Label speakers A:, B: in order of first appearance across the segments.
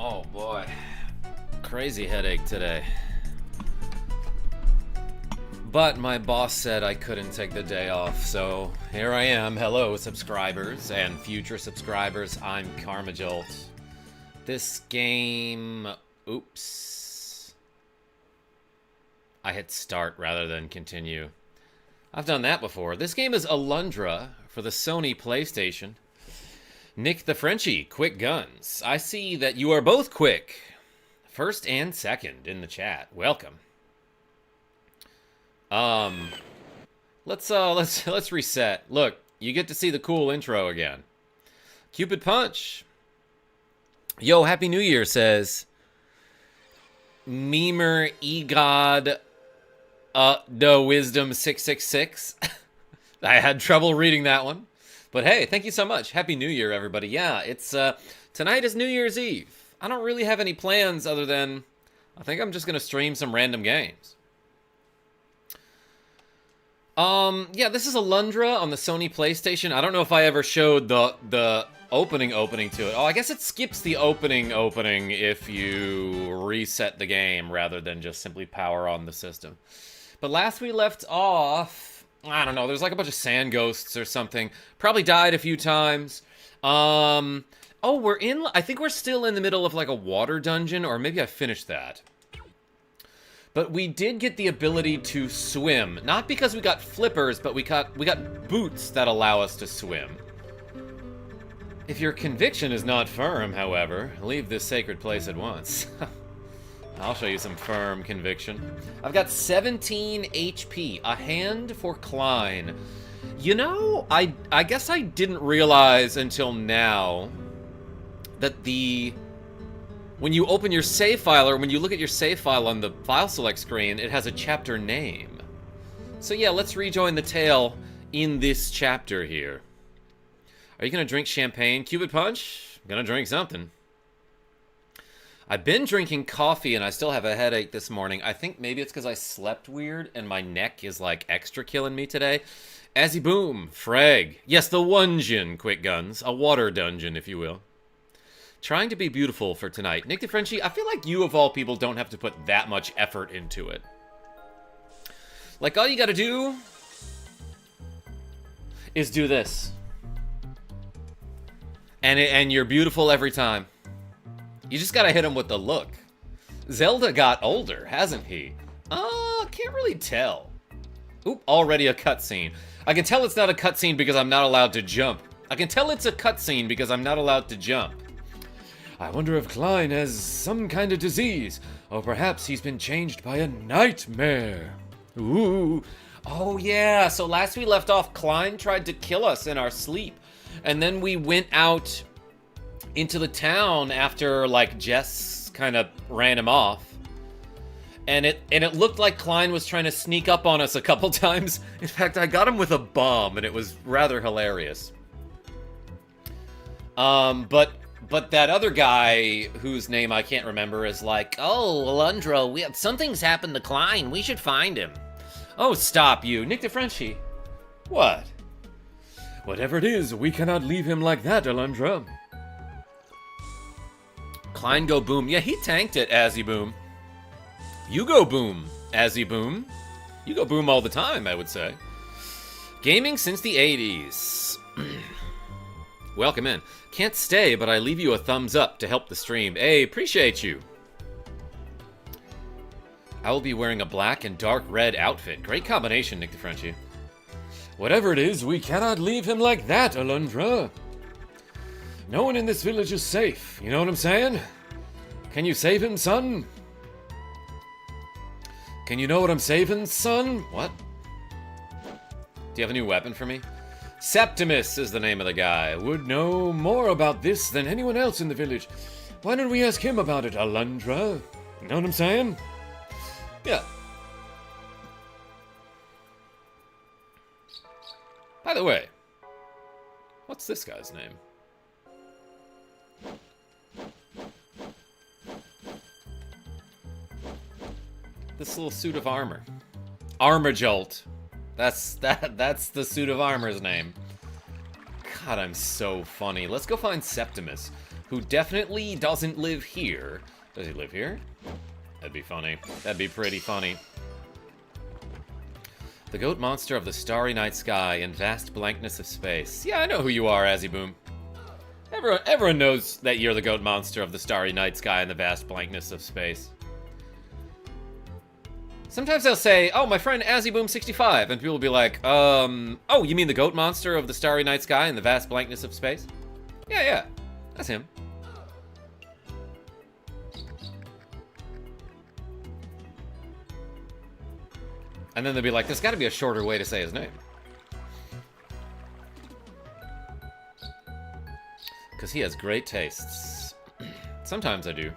A: Oh boy. Crazy headache today. But my boss said I couldn't take the day off, so here I am. Hello, subscribers and future subscribers. I'm KarmaJolt. This game... Oops. I hit start rather than continue. I've done that before. This game is Alundra for the Sony PlayStation. Nick the Frenchie, quick guns. I see that you are both quick. First and second in the chat. Welcome. Let's reset. Look, you get to see the cool intro again. Cupid Punch. Yo, Happy New Year, says Memer Egod the Wisdom 666. I had trouble reading that one. But hey, thank you so much. Happy New Year, everybody. Yeah, it's tonight is New Year's Eve. I don't really have any plans other than I think I'm just gonna stream some random games. Yeah, this is Alundra on the Sony PlayStation. I don't know if I ever showed the opening to it. Oh, I guess it skips the opening if you reset the game rather than just simply power on the system. But last we left off, I don't know, there's like a bunch of sand ghosts or something. Probably died a few times. Oh, I think we're still in the middle of like a water dungeon, or maybe I finished that. But we did get the ability to swim. Not because we got flippers, but we got boots that allow us to swim. If your conviction is not firm, however, leave this sacred place at once. I'll show you some firm conviction. I've got 17 HP, a hand for Klein. You know, I guess I didn't realize until now that when you open your save file, or when you look at your save file on the file select screen, it has a chapter name. So yeah, let's rejoin the tale in this chapter here. Are you gonna drink champagne, Cupid Punch? I'm gonna drink something. I've been drinking coffee and I still have a headache this morning. I think maybe it's because I slept weird and my neck is like extra killing me today. Azzy Boom, Frag. Yes, the Wungeon, quick guns. A water dungeon, if you will. Trying to be beautiful for tonight. Nick the Frenchie, I feel like you of all people don't have to put that much effort into it. Like, all you gotta do is do this. And you're beautiful every time. You just gotta hit him with the look. Zelda got older, hasn't he? Can't really tell. Oop, already a cutscene. I can tell it's not a cutscene because I'm not allowed to jump. I can tell it's a cutscene because I'm not allowed to jump. I wonder if Klein has some kind of disease, or perhaps he's been changed by a nightmare. Ooh. Oh yeah, so last we left off, Klein tried to kill us in our sleep. And then we went out into the town after, like, Jess kind of ran him off. And it looked like Klein was trying to sneak up on us a couple times. In fact, I got him with a bomb, and it was rather hilarious. But that other guy, whose name I can't remember, is like, oh, Alundra, something's happened to Klein. We should find him. Oh, stop you. Nick the Frenchie. What? Whatever it is, we cannot leave him like that, Alundra. Klein go boom. Yeah, he tanked it, Azzy Boom. You go boom, Azzy Boom. You go boom all the time, I would say. Gaming since the 80s. Welcome in. Can't stay, but I leave you a thumbs up to help the stream. Hey, appreciate you. I will be wearing a black and dark red outfit. Great combination, Nick the Frenchie. Whatever it is, we cannot leave him like that, Alundra. No one in this village is safe, you know what I'm saying? Can you save him, son? Can you know what I'm saving, son? What? Do you have a new weapon for me? Septimus is the name of the guy. Would know more about this than anyone else in the village. Why don't we ask him about it, Alundra? You know what I'm saying? Yeah. By the way, what's this guy's name? This little suit of armor. KarmaJolt. That's the suit of armor's name. God, I'm so funny. Let's go find Septimus, who definitely doesn't live here. Does he live here? That'd be funny. That'd be pretty funny. The goat monster of the starry night sky and vast blankness of space. Yeah, I know who you are, Azzyboom. Everyone knows that you're the goat monster of the starry night sky and the vast blankness of space. Sometimes they'll say, oh, my friend Azzyboom65, and people will be like, oh, you mean the goat monster of the starry night sky and the vast blankness of space? Yeah, that's him. And then they'll be like, there's gotta be a shorter way to say his name. Because he has great tastes. Sometimes I do.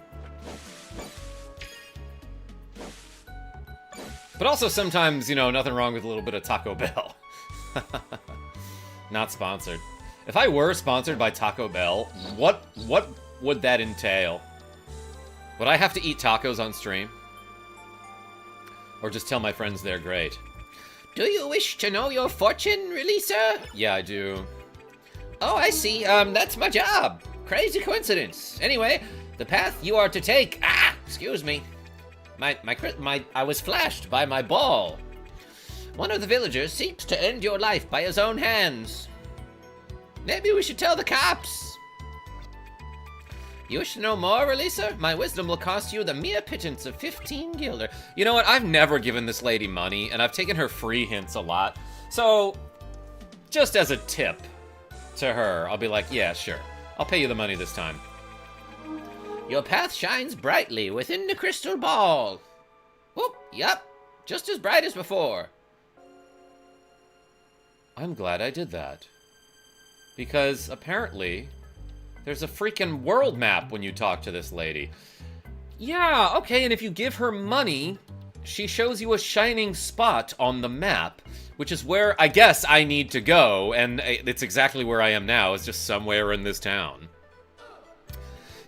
A: But also sometimes, you know, nothing wrong with a little bit of Taco Bell. Not sponsored. If I were sponsored by Taco Bell, what would that entail? Would I have to eat tacos on stream? Or just tell my friends they're great? Do you wish to know your fortune, releaser? Yeah, I do. Oh, I see. That's my job. Crazy coincidence. Anyway, the path you are to take... Ah! Excuse me. I was flashed by my ball. One of the villagers seeks to end your life by his own hands. Maybe we should tell the cops. You wish to know more, releaser? My wisdom will cost you the mere pittance of 15 guilder. You know what? I've never given this lady money, and I've taken her free hints a lot. So, just as a tip to her, I'll be like, yeah, sure. I'll pay you the money this time. Your path shines brightly within the crystal ball. Whoop, yup. Just as bright as before. I'm glad I did that. Because, apparently... there's a freaking world map when you talk to this lady. Yeah, okay, and if you give her money, she shows you a shining spot on the map, which is where I guess I need to go, and it's exactly where I am now. It's just somewhere in this town.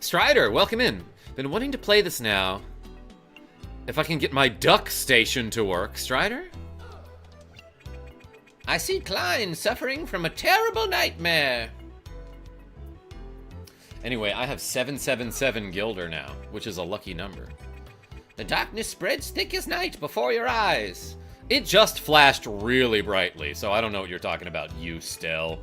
A: Strider, welcome in. Been wanting to play this now. If I can get my duck station to work, Strider? I see Klein suffering from a terrible nightmare. Anyway, I have 777 Gilder now, which is a lucky number. The darkness spreads thick as night before your eyes. It just flashed really brightly, so I don't know what you're talking about, you still.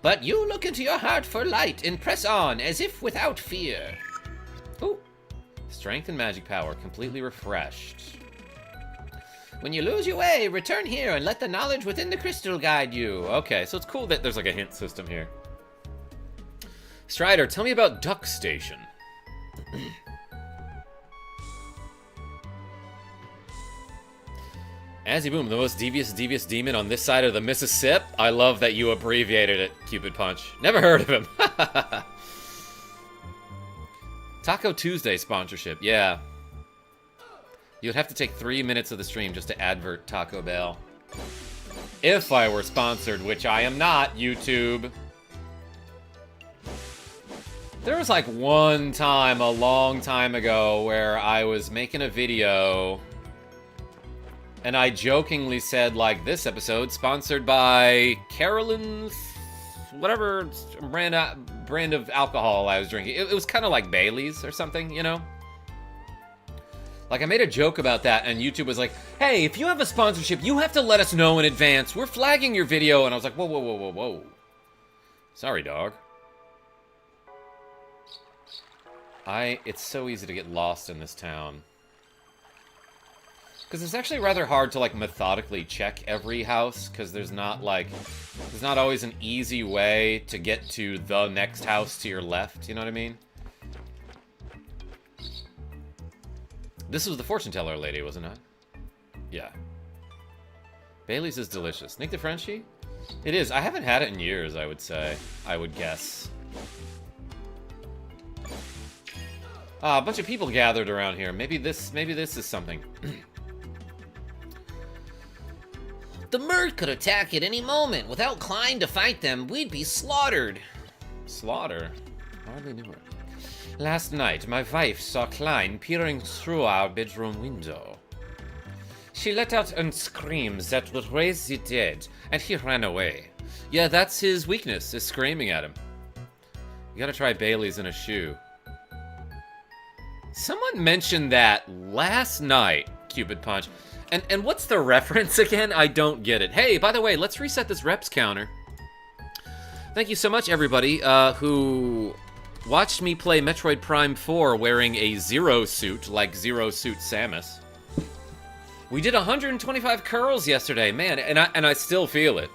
A: But you look into your heart for light and press on as if without fear. Ooh. Strength and magic power completely refreshed. When you lose your way, return here and let the knowledge within the crystal guide you. Okay, so it's cool that there's like a hint system here. Strider, tell me about Duck Station. Azzyboom, the most devious demon on this side of the Mississippi. I love that you abbreviated it, Cupid Punch. Never heard of him. Taco Tuesday sponsorship, yeah. You'd have to take 3 minutes of the stream just to advert Taco Bell. If I were sponsored, which I am not, YouTube. There was like one time, a long time ago, where I was making a video and I jokingly said, like, this episode sponsored by Carolyn's, whatever brand of alcohol I was drinking. It was kind of like Bailey's or something, you know? Like, I made a joke about that, and YouTube was like, hey, if you have a sponsorship, you have to let us know in advance. We're flagging your video. And I was like, whoa. Sorry, dog. It's so easy to get lost in this town. Because it's actually rather hard to, like, methodically check every house, because there's not always an easy way to get to the next house to your left, you know what I mean? This was the fortune teller lady, wasn't it? Yeah. Bailey's is delicious. Nick the Frenchie? It is. I haven't had it in years, I would say. I would guess. A bunch of people gathered around here. Maybe this is something. The Murd could attack at any moment. Without Klein to fight them, we'd be slaughtered. Slaughter? Hardly knew her. Last night, my wife saw Klein peering through our bedroom window. She let out screams that would raise the dead, and he ran away. Yeah, that's his weakness, is screaming at him. You gotta try Bailey's in a shoe. Someone mentioned that last night, Cupid Punch. And what's the reference again? I don't get it. Hey, by the way, let's reset this reps counter. Thank you so much, everybody, who watched me play Metroid Prime 4 wearing a Zero suit, like Zero Suit Samus. We did 125 curls yesterday, man, and I still feel it.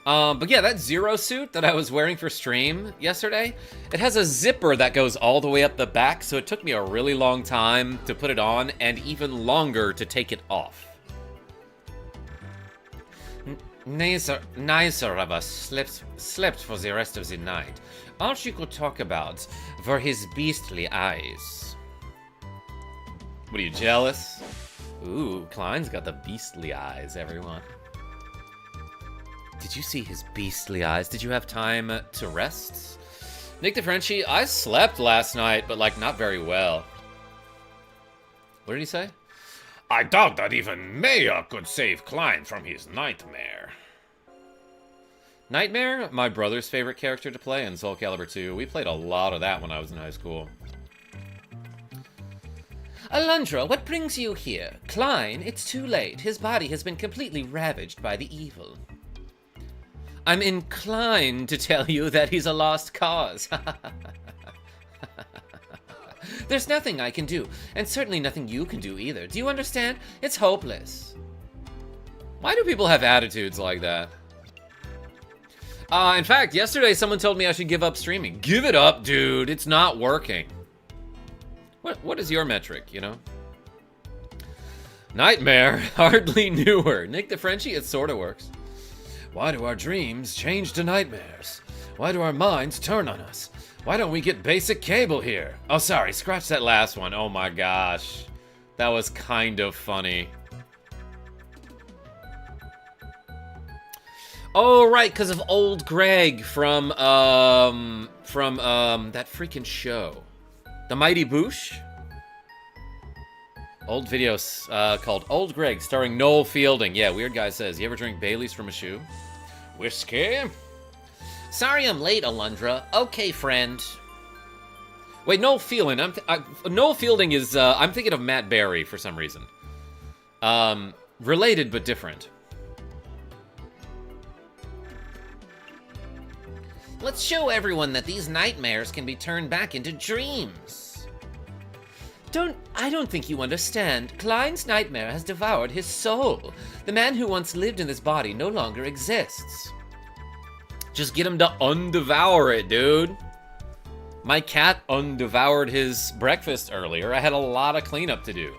A: But yeah, that Zero suit that I was wearing for stream yesterday, it has a zipper that goes all the way up the back, so it took me a really long time to put it on, and even longer to take it off. Neither of us slept for the rest of the night. All she could talk about were his beastly eyes. What are you, jealous? Ooh, Klein's got the beastly eyes, everyone. Did you see his beastly eyes? Did you have time to rest? Nick DeFrenchie, I slept last night, but like not very well. What did he say? I doubt that even Maya could save Klein from his nightmare. Nightmare? My brother's favorite character to play in Soul Calibur 2. We played a lot of that when I was in high school. Alundra, what brings you here? Klein, it's too late. His body has been completely ravaged by the evil. I'm inclined to tell you that he's a lost cause. There's nothing I can do, and certainly nothing you can do either. Do you understand? It's hopeless. Why do people have attitudes like that? In fact, yesterday someone told me I should give up streaming. Give it up, dude. It's not working. What is your metric, you know? Nightmare. Hardly knew her. Nick DeFrenchie, it sort of works. Why do our dreams change to nightmares? Why do our minds turn on us? Why don't we get basic cable here? Oh, sorry, scratch that last one. Oh my gosh. That was kind of funny. Oh, right, because of Old Greg from that freaking show. The Mighty Boosh? Old videos called Old Greg, starring Noel Fielding. Yeah, Weird Guy says, you ever drink Bailey's from a shoe? Whiskey? Sorry I'm late, Alundra. Okay, friend. Wait, Noel Fielding. Noel Fielding is, I'm thinking of Matt Berry for some reason. Related, but different. Let's show everyone that these nightmares can be turned back into dreams. I don't think you understand. Klein's nightmare has devoured his soul. The man who once lived in this body no longer exists. Just get him to undevour it, dude. My cat undevoured his breakfast earlier. I had a lot of cleanup to do.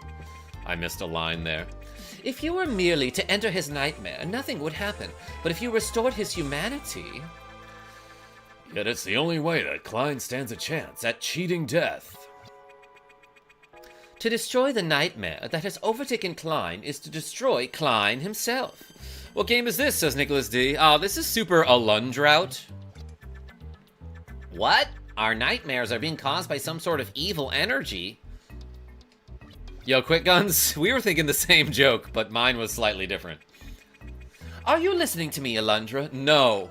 A: I missed a line there. If you were merely to enter his nightmare, nothing would happen. But if you restored his humanity... Yet it's the only way that Klein stands a chance at cheating death. To destroy the nightmare that has overtaken Klein is to destroy Klein himself. What game is this, says Nicklas D. Oh, this is super Alundra. What? Our nightmares are being caused by some sort of evil energy? Yo, Quick Guns, we were thinking the same joke, but mine was slightly different. Are you listening to me, Alundra? No.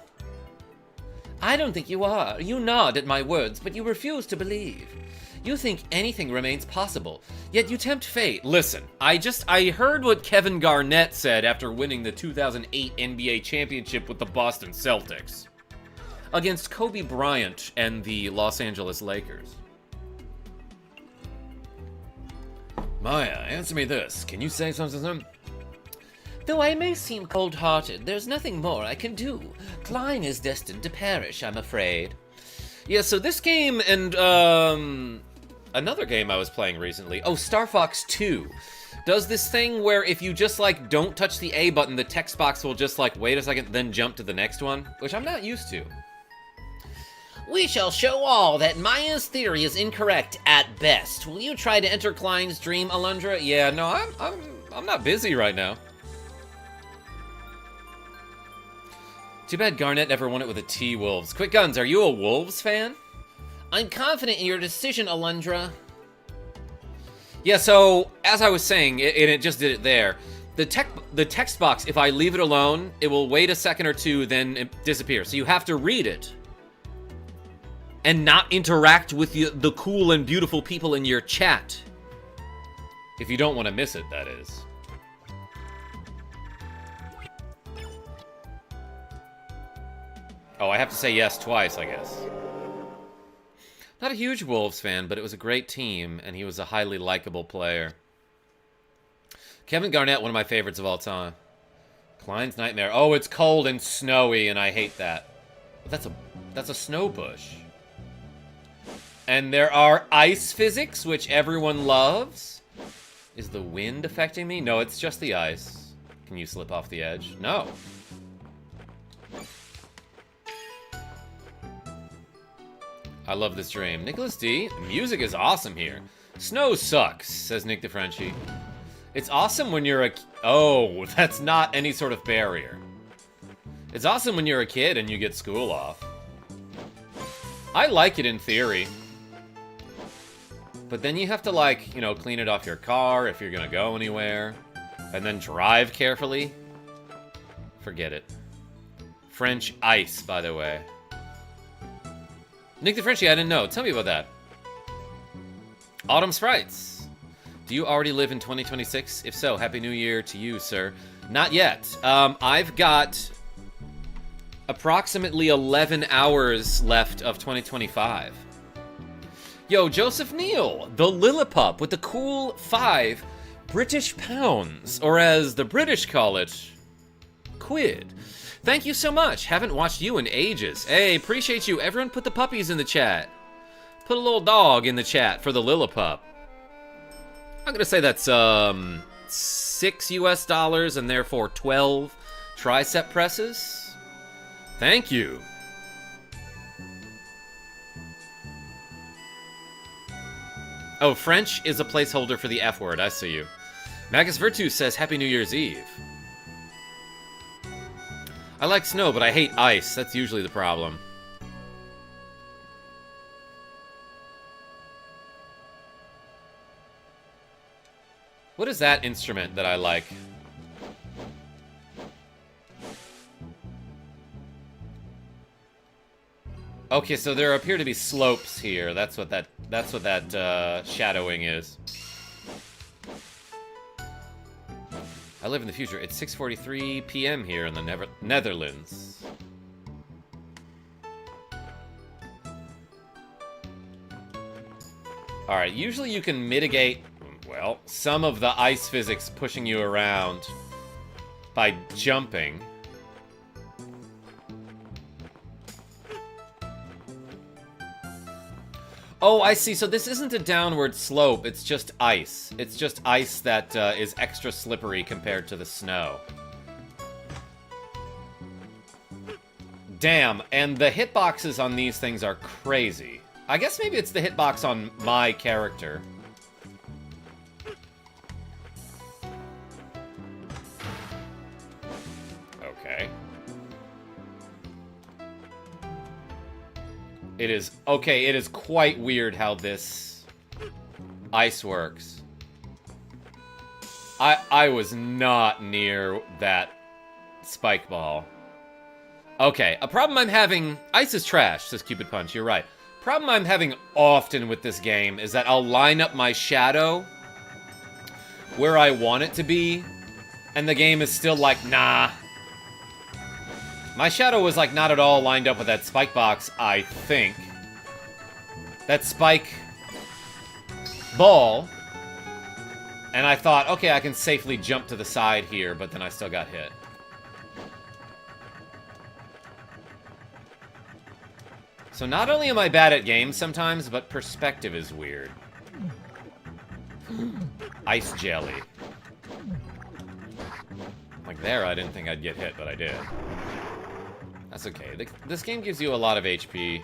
A: I don't think you are. You nod at my words, but you refuse to believe. You think anything remains possible, yet you tempt fate. Listen, I heard what Kevin Garnett said after winning the 2008 NBA championship with the Boston Celtics against Kobe Bryant and the Los Angeles Lakers. Maya, answer me this. Can you say something? Though I may seem cold-hearted, there's nothing more I can do. Klein is destined to perish, I'm afraid. Yeah, so this game and, another game I was playing recently, Star Fox 2, does this thing where if you just, like, don't touch the A button, the text box will just, like, wait a second, then jump to the next one, which I'm not used to. We shall show all that Maya's theory is incorrect at best. Will you try to enter Klein's dream, Alundra? Yeah, no, I'm not busy right now. Too bad Garnett never won it with the T-Wolves. Quick Guns, are you a Wolves fan? I'm confident in your decision, Alundra. Yeah, so, as I was saying, it just did it there. The text box, if I leave it alone, it will wait a second or two, then it disappears. So you have to read it. And not interact with the cool and beautiful people in your chat. If you don't want to miss it, that is. Oh, I have to say yes twice, I guess. Not a huge Wolves fan, but it was a great team, and he was a highly likable player. Kevin Garnett, one of my favorites of all time. Klein's Nightmare. Oh, it's cold and snowy, and I hate that. But that's a snow bush. And there are ice physics, which everyone loves. Is the wind affecting me? No, it's just the ice. Can you slip off the edge? No. I love this dream. Nicklas D, the music is awesome here. Snow sucks, says Nick DeFrenchie. It's awesome when you're a... Oh, that's not any sort of barrier. It's awesome when you're a kid and you get school off. I like it in theory. But then you have to, like, you know, clean it off your car if you're gonna go anywhere. And then drive carefully. Forget it. French ice, by the way. Nick DeFrenchie, I didn't know. Tell me about that. Autumn Sprites. Do you already live in 2026? If so, Happy New Year to you, sir. Not yet. I've got approximately 11 hours left of 2025. Yo, Joseph Neal, the Lillipup with the cool 5 British pounds, or as the British call it, quid. Thank you so much. Haven't watched you in ages. Hey, appreciate you. Everyone put the puppies in the chat. Put a little dog in the chat for the Lillipup. I'm gonna say that's $6 US and therefore 12 tricep presses. Thank you. Oh, French is a placeholder for the F word. I see you. Magus Virtu says Happy New Year's Eve. I like snow, but I hate ice. That's usually the problem. What is that instrument that I like? Okay, so there appear to be slopes here. That's what that shadowing is. I live in the future. It's 6:43 p.m. here in the Netherlands. Alright, usually you can mitigate, well, some of the ice physics pushing you around by jumping. Oh, I see. So this isn't a downward slope. It's just ice. It's just ice that is extra slippery compared to the snow. Damn, and the hitboxes on these things are crazy. I guess maybe it's the hitbox on my character. Okay. It is... Okay, it is quite weird how this ice works. I was not near that spike ball. Okay, a problem I'm having... Ice is trash, says Cupid Punch, you're right. Problem I'm having often with this game is that I'll line up my shadow where I want it to be, and the game is still like, nah. My shadow was like not at all lined up with that spike box, I think. That spike ball. And I thought, okay, I can safely jump to the side here, but then I still got hit. So not only am I bad at games sometimes, but perspective is weird. Ice jelly. Like there, I didn't think I'd get hit, but I did. That's okay. This game gives you a lot of HP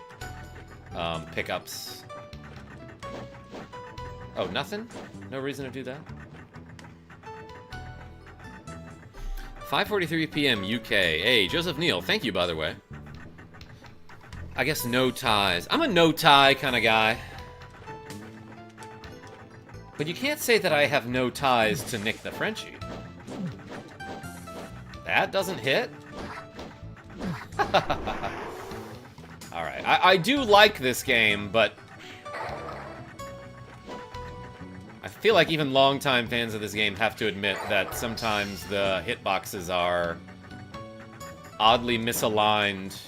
A: pickups. Oh, nothing? No reason to do that? 5:43 p.m. UK. Hey, Joseph Neal. Thank you, by the way. I guess no ties. I'm a no tie kind of guy. But you can't say that I have no ties to Nick the Frenchie. That doesn't hit? Alright, I do like this game, but I feel like even longtime fans of this game have to admit that sometimes the hitboxes are oddly misaligned,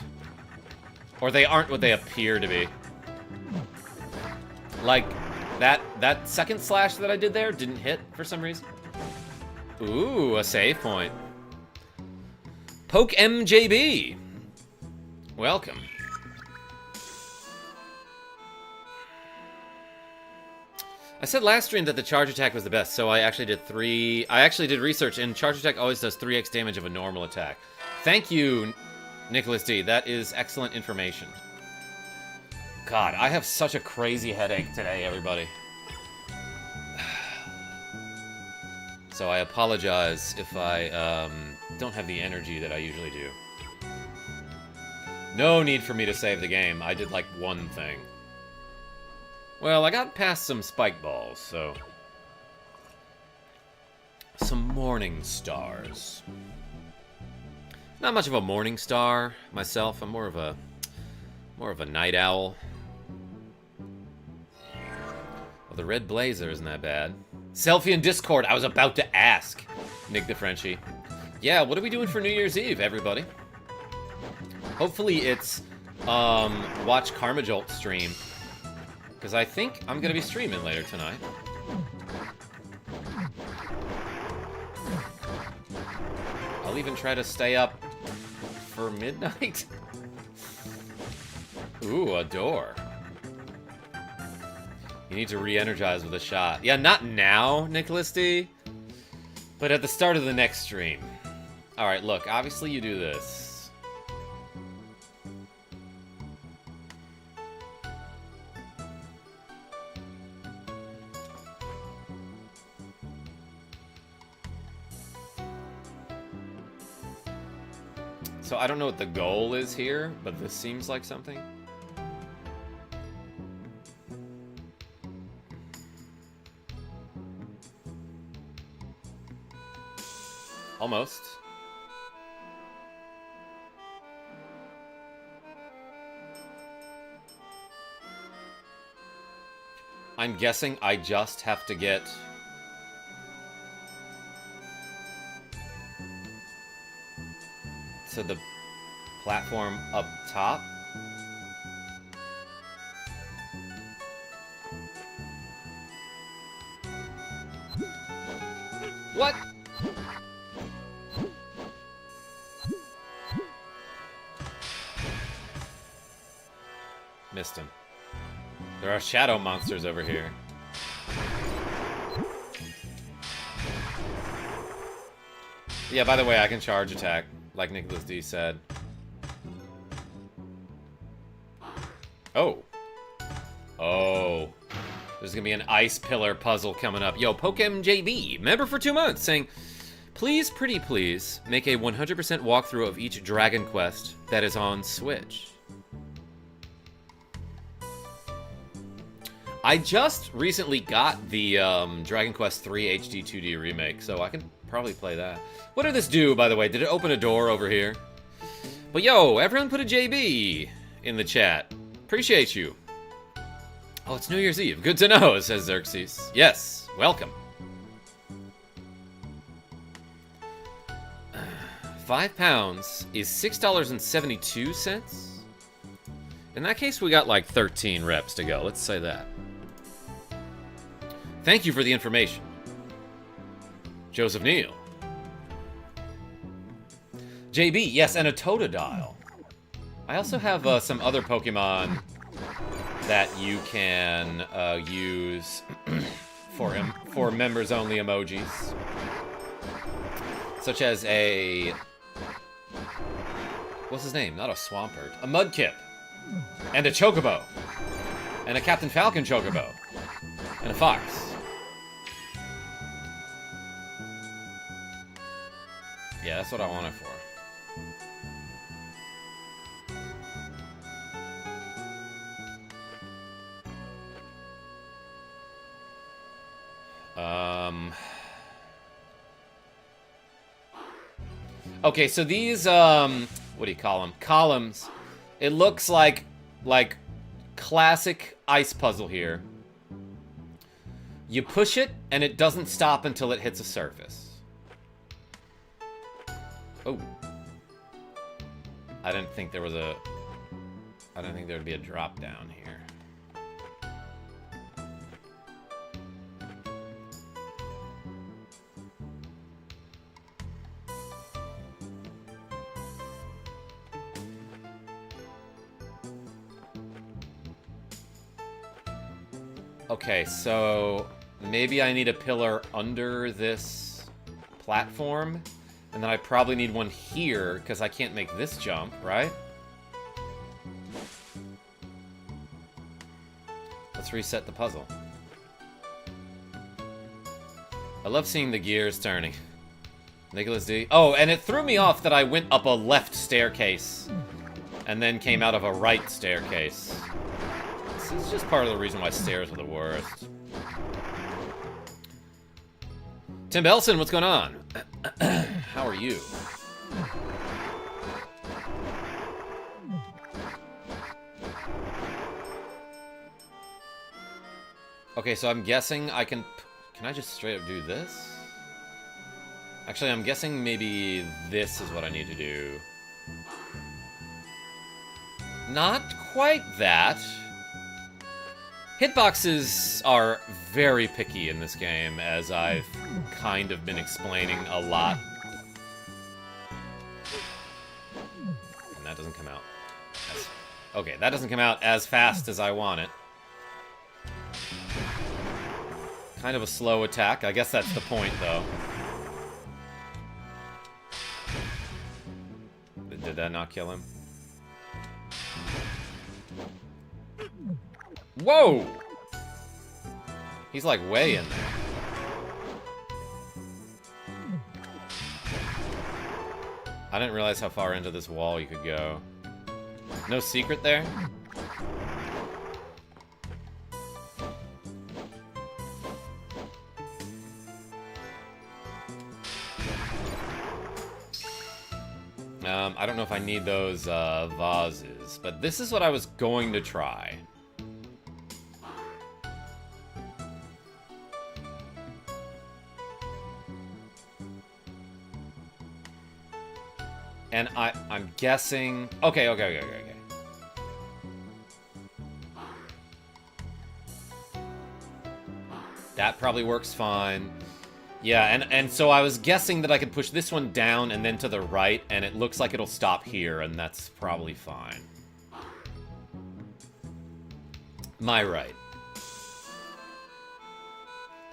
A: or they aren't what they appear to be. Like, that second slash that I did there didn't hit for some reason. Ooh, a save point. Poke MJB. Welcome. I said last stream that the charge attack was the best, so I actually did research, and charge attack always does 3x damage of a normal attack. Thank you, Nicklas D. That is excellent information. God, I have such a crazy headache today, everybody. So I apologize if I don't have the energy that I usually do. No need for me to save the game. I did like one thing. Well, I got past some spike balls, so... Some morning stars. Not much of a morning star myself. I'm more of a night owl. Well, the red blazer isn't that bad. Selfie in Discord. I was about to ask. Nick the Frenchie. Yeah, what are we doing for New Year's Eve, everybody? Hopefully it's watch KarmaJolt stream. Because I think I'm going to be streaming later tonight. I'll even try to stay up for midnight. Ooh, a door. You need to re-energize with a shot. Yeah, not now, Nicklas D. But at the start of the next stream. Alright, look, obviously you do this. So I don't know what the goal is here, but this seems like something. Almost. I'm guessing I just have to get... to the platform up top. What? Missed him. There are shadow monsters over here. Yeah, by the way, I can charge attack, like Nicklas D said. Oh. Oh. There's gonna be an ice pillar puzzle coming up. Yo, PokeMJB, member for 2 months, saying, please, pretty please, make a 100% walkthrough of each Dragon Quest that is on Switch. I just recently got the Dragon Quest 3 HD 2D remake, so I can probably play that. What did this do, by the way? Did it open a door over here? But yo, everyone put a JB in the chat. Appreciate you. Oh, it's New Year's Eve. Good to know, says Xerxes. Yes, welcome. 5 pounds is $6.72. In that case, we got like 13 reps to go. Let's say that. Thank you for the information. Joseph Neal. JB, yes, and a Totodile. I also have some other Pokemon that you can use for members-only emojis. Such as a... what's his name? Not a Swampert. A Mudkip. And a Chocobo. And a Captain Falcon Chocobo. And a Fox. Yeah, that's what I want it for. Okay, so these, what do you call them? Columns. It looks like classic ice puzzle here. You push it, and it doesn't stop until it hits a surface. Oh. I didn't think there would be a drop down here. Okay, so maybe I need a pillar under this platform, and then I probably need one here, because I can't make this jump, right? Let's reset the puzzle. I love seeing the gears turning. Nicklas D. Oh, and it threw me off that I went up a left staircase, and then came out of a right staircase. This is just part of the reason why stairs are the worst. Tim Belson, what's going on? How are you? Okay, so I'm guessing I can I just straight up do this? Actually, I'm guessing maybe this is what I need to do. Not quite that. Hitboxes are very picky in this game, as I've kind of been explaining a lot. And that doesn't come out. Okay, that doesn't come out as fast as I want it. Kind of a slow attack. I guess that's the point, though. Did that not kill him? Whoa! He's like way in there. I didn't realize how far into this wall you could go. No secret there? I don't know if I need those vases, but this is what I was going to try. And I'm guessing... Okay. That probably works fine. Yeah, and so I was guessing that I could push this one down and then to the right, and it looks like it'll stop here, and that's probably fine. My right.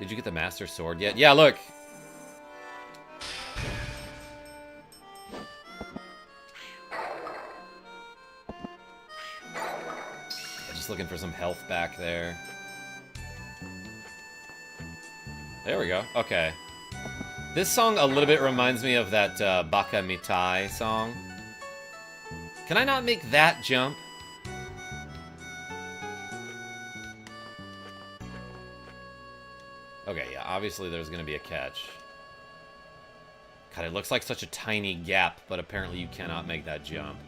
A: Did you get the Master Sword yet? Yeah, look! Just looking for some health back there. There we go. Okay. This song a little bit reminds me of that Baka Mitai song. Can I not make that jump? Okay, yeah, obviously there's gonna be a catch. God, it looks like such a tiny gap, but apparently you cannot make that jump.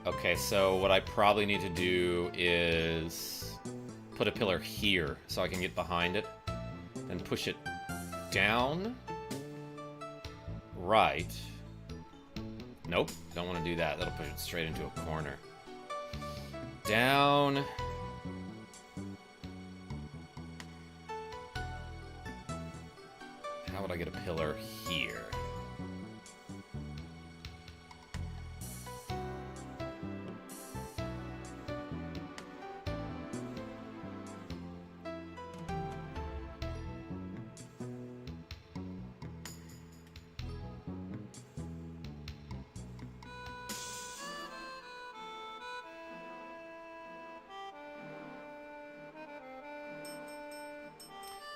A: Okay, so what I probably need to do is put a pillar here so I can get behind it and push it down. Right. Nope, don't want to do that. That'll push it straight into a corner. Down. How would I get a pillar here?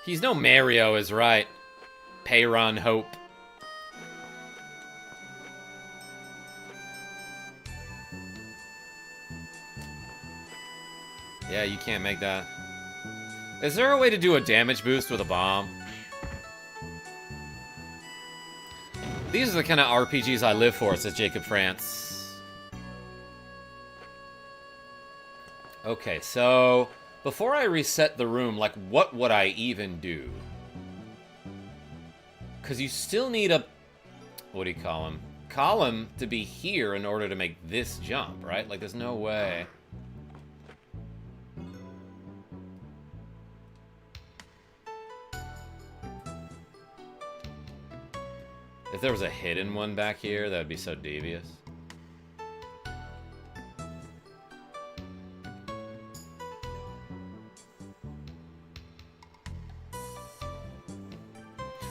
A: He's no Mario is right. Payron Hope. Yeah, you can't make that. Is there a way to do a damage boost with a bomb? These are the kind of RPGs I live for, says Jacob France. Okay, so before I reset the room, like, what would I even do? Because you still need a... What do you call him? Column to be here in order to make this jump, right? Like, there's no way... If there was a hidden one back here, that would be so devious.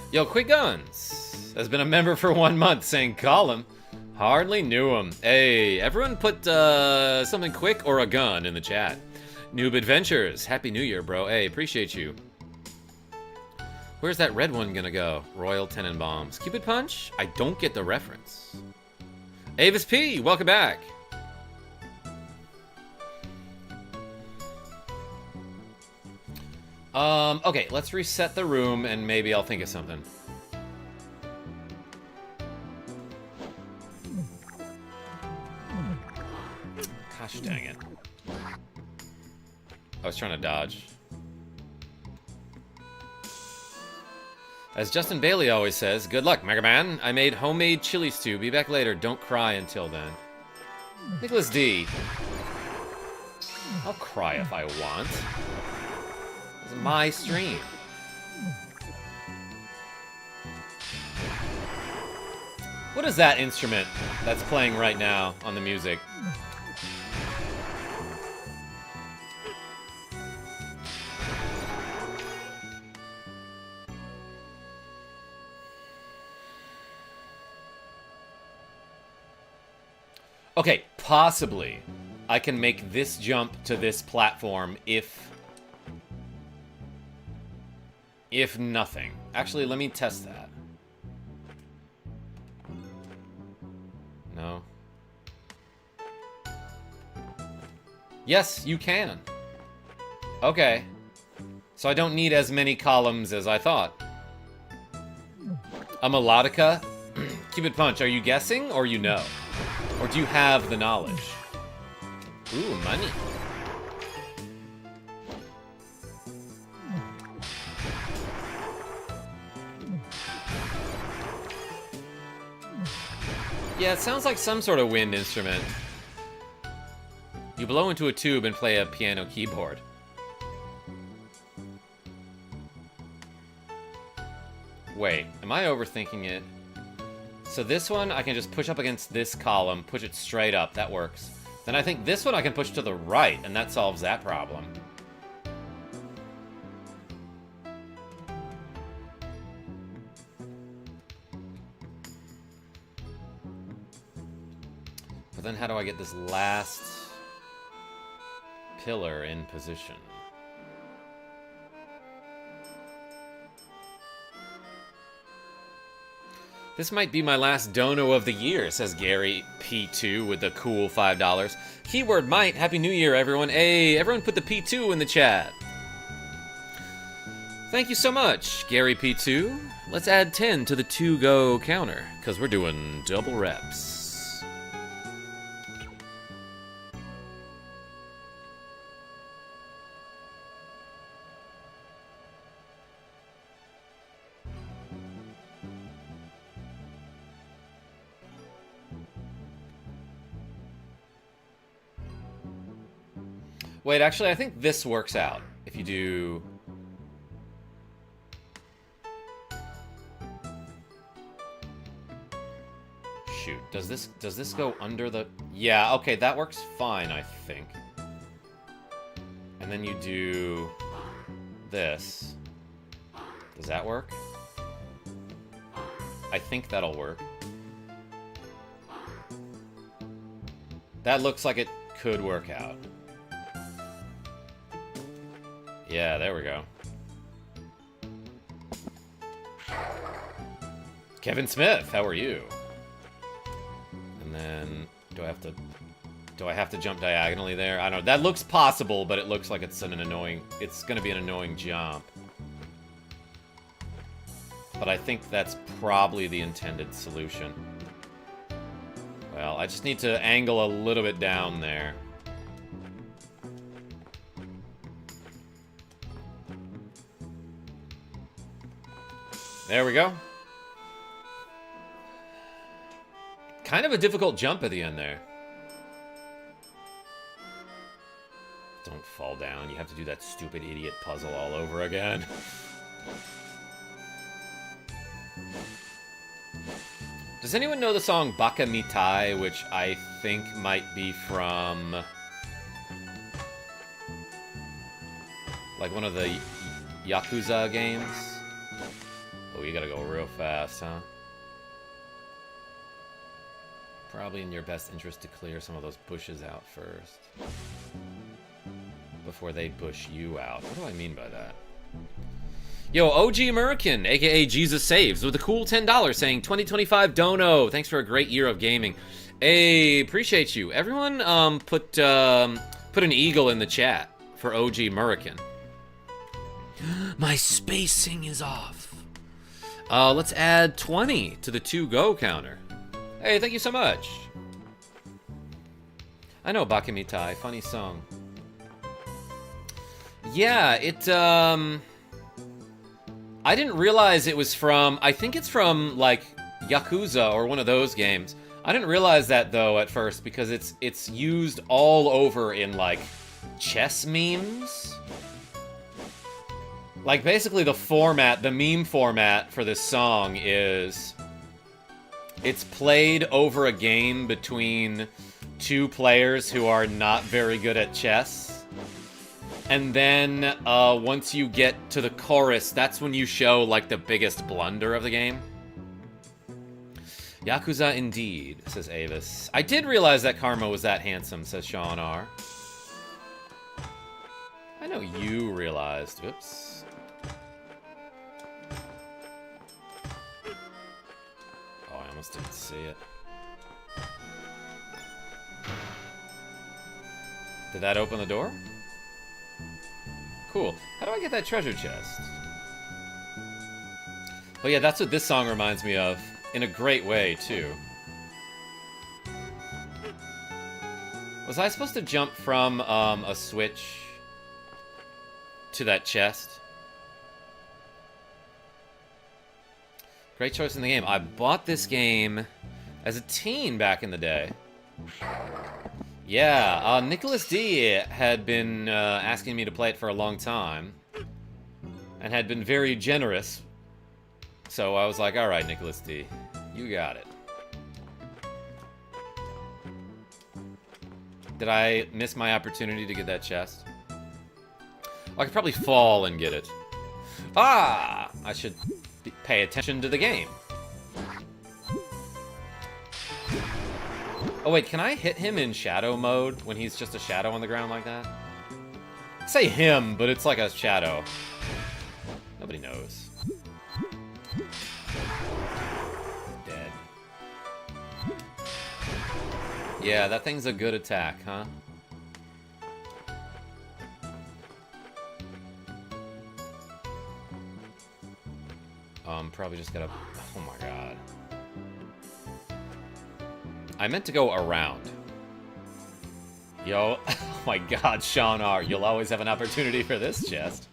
A: Yo, Quick Guns has been a member for 1 month, saying call him. Hardly knew him. Hey, everyone put something quick or a gun in the chat. Noob Adventures, Happy New Year, bro. Hey, appreciate you. Where's that red one gonna go? Royal Tenenbaums. Cupid Punch? I don't get the reference. Avis P, welcome back. Okay, let's reset the room and maybe I'll think of something. Gosh dang it. I was trying to dodge. As Justin Bailey always says, good luck, Mega Man. I made homemade chili stew. Be back later. Don't cry until then. Nicklas D. I'll cry if I want. It's my stream. What is that instrument that's playing right now on the music? Okay, possibly I can make this jump to this platform if nothing. Actually, let me test that. No. Yes, you can. Okay. So I don't need as many columns as I thought. A melodica? Cupid Punch, are you guessing or you know? Or do you have the knowledge? Ooh, money. Yeah, it sounds like some sort of wind instrument. You blow into a tube and play a piano keyboard. Wait, am I overthinking it? So this one, I can just push up against this column, push it straight up, that works. Then I think this one I can push to the right, and that solves that problem. But then how do I get this last pillar in position? This might be my last dono of the year, says Gary P2 with the cool $5. Keyword might. Happy New Year, everyone. Hey, everyone put the P2 in the chat. Thank you so much, Gary P2. Let's add 10 to the to-go counter, because we're doing double reps. Wait, actually, I think this works out. If you do... Shoot, does this go under the... Yeah, okay, that works fine, I think. And then you do... this. Does that work? I think that'll work. That looks like it could work out. Yeah, there we go. Kevin Smith, how are you? And then, do I have to jump diagonally there? I don't know. That looks possible, but it looks like it's gonna be an annoying jump. But I think that's probably the intended solution. Well, I just need to angle a little bit down there. There we go. Kind of a difficult jump at the end there. Don't fall down. You have to do that stupid idiot puzzle all over again. Does anyone know the song Baka Mitai, which I think might be from like one of the Yakuza games? Oh, you gotta go real fast, huh? Probably in your best interest to clear some of those bushes out first. Before they bush you out. What do I mean by that? Yo, OG American, aka Jesus Saves, with a cool $10 saying 2025 dono. Thanks for a great year of gaming. Hey, appreciate you. Everyone put an eagle in the chat for OG American. My spacing is off. Let's add 20 to the to-go counter. Hey, thank you so much. I know Bakamitai, funny song. Yeah, I didn't realize it was from, I think it's from, like, Yakuza or one of those games. I didn't realize that, though, at first, because it's used all over in, like, chess memes. Like, basically the meme format for this song is... It's played over a game between two players who are not very good at chess. And then, once you get to the chorus, that's when you show, like, the biggest blunder of the game. Yakuza indeed, says Avis. I did realize that Karma was that handsome, says Sean R. I know you realized. Oops. Oh, I almost didn't see it. Did that open the door? Cool. How do I get that treasure chest? Oh yeah, that's what this song reminds me of. In a great way, too. Was I supposed to jump from a switch to that chest? Great choice in the game. I bought this game as a teen back in the day. Yeah, Nicklas D had been asking me to play it for a long time. And had been very generous. So I was like, alright, Nicklas D, you got it. Did I miss my opportunity to get that chest? I could probably fall and get it. Ah! I should pay attention to the game. Oh wait, can I hit him in shadow mode when he's just a shadow on the ground like that? I say him, but it's like a shadow. Nobody knows. Dead. Yeah, that thing's a good attack, huh? Probably just gotta... Oh my god. I meant to go around. Yo, oh my god, Sean R. You'll always have an opportunity for this chest.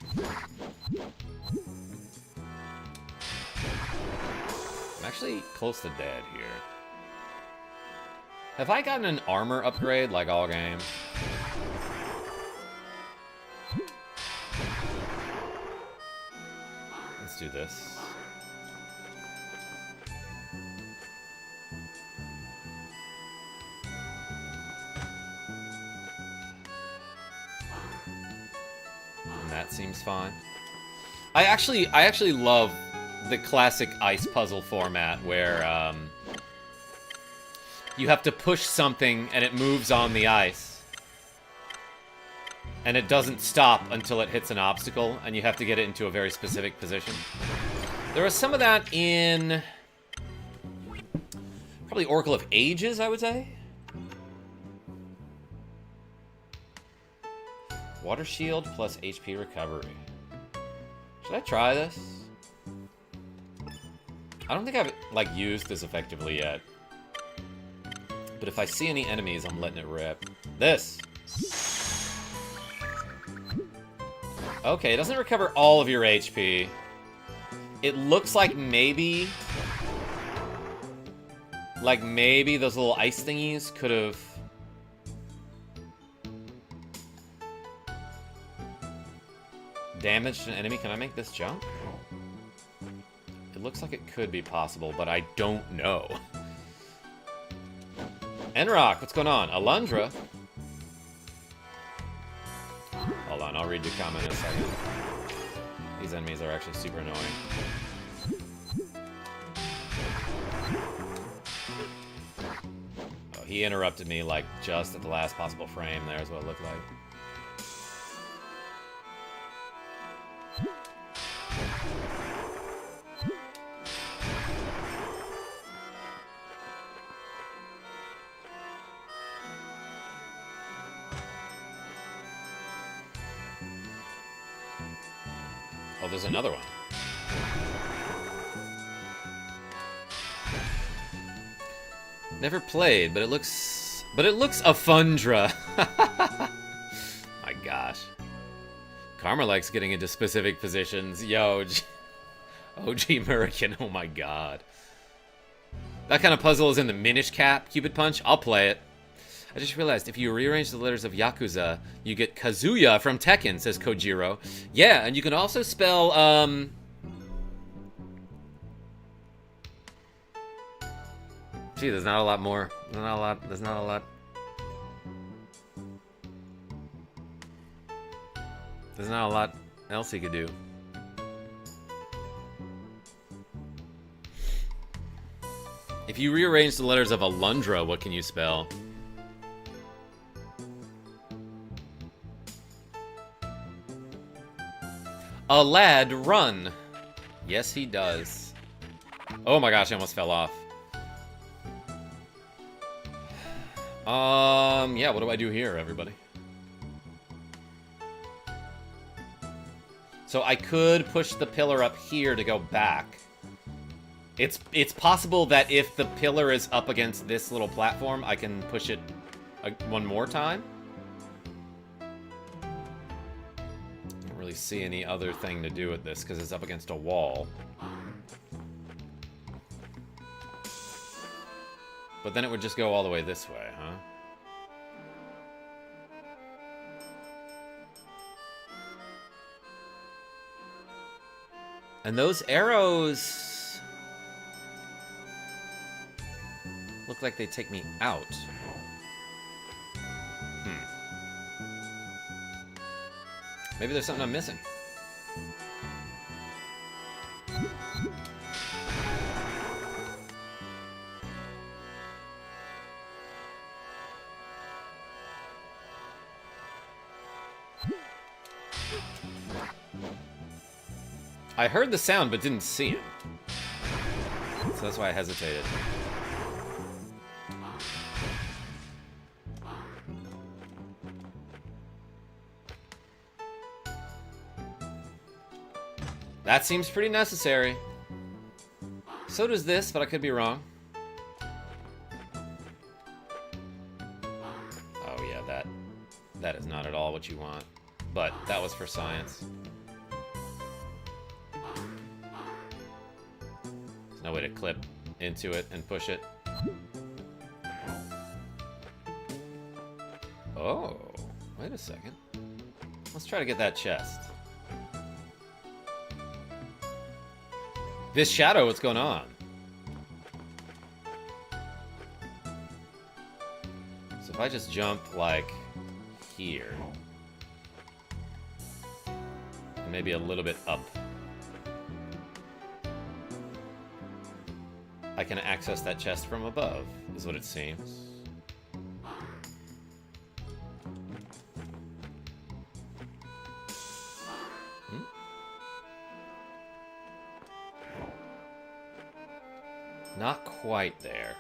A: I'm actually close to dead here. Have I gotten an armor upgrade like all games? Let's do this. That seems fine. I actually love the classic ice puzzle format where you have to push something and it moves on the ice. And it doesn't stop until it hits an obstacle, and you have to get it into a very specific position. There was some of that in Probably Oracle of Ages, I would say. Water Shield plus HP Recovery. Should I try this? I don't think I've, like, used this effectively yet. But if I see any enemies, I'm letting it rip. This! Okay, it doesn't recover all of your HP. It looks like maybe... Like, maybe those little ice thingies could have... damaged an enemy. Can I make this jump? It looks like it could be possible, but I don't know. Enrock, what's going on? Alundra? Hold on, I'll read your comment in a second. These enemies are actually super annoying. Oh, he interrupted me, like, just at the last possible frame. There's what it looked like. Oh, there's another one. Never played, but it looks a Fundra. My gosh. Karma likes getting into specific positions. Yo, OG American, oh my god. That kind of puzzle is in the Minish Cap, Cupid Punch. I'll play it. I just realized if you rearrange the letters of Yakuza, you get Kazuya from Tekken, says Kojiro. Yeah, and you can also spell, Gee, there's not a lot more. There's not a lot. There's not a lot. There's not a lot else he could do. If you rearrange the letters of Alundra, what can you spell? A lad run. Yes, he does. Oh my gosh, I almost fell off. Yeah, what do I do here, everybody? So I could push the pillar up here to go back. It's possible that if the pillar is up against this little platform, I can push it one more time. Don't really see any other thing to do with this because it's up against a wall. But then it would just go all the way this way, huh? And those arrows look like they take me out. Maybe there's something I'm missing. I heard the sound, but didn't see him. So that's why I hesitated. That seems pretty necessary. So does this, but I could be wrong. Oh yeah, that is not at all what you want. But that was for science. No way to clip into it and push it. Oh, wait a second. Let's try to get that chest. This shadow, what's going on? So if I just jump like here, and maybe a little bit up, I can access that chest from above, is what it seems. Not quite there.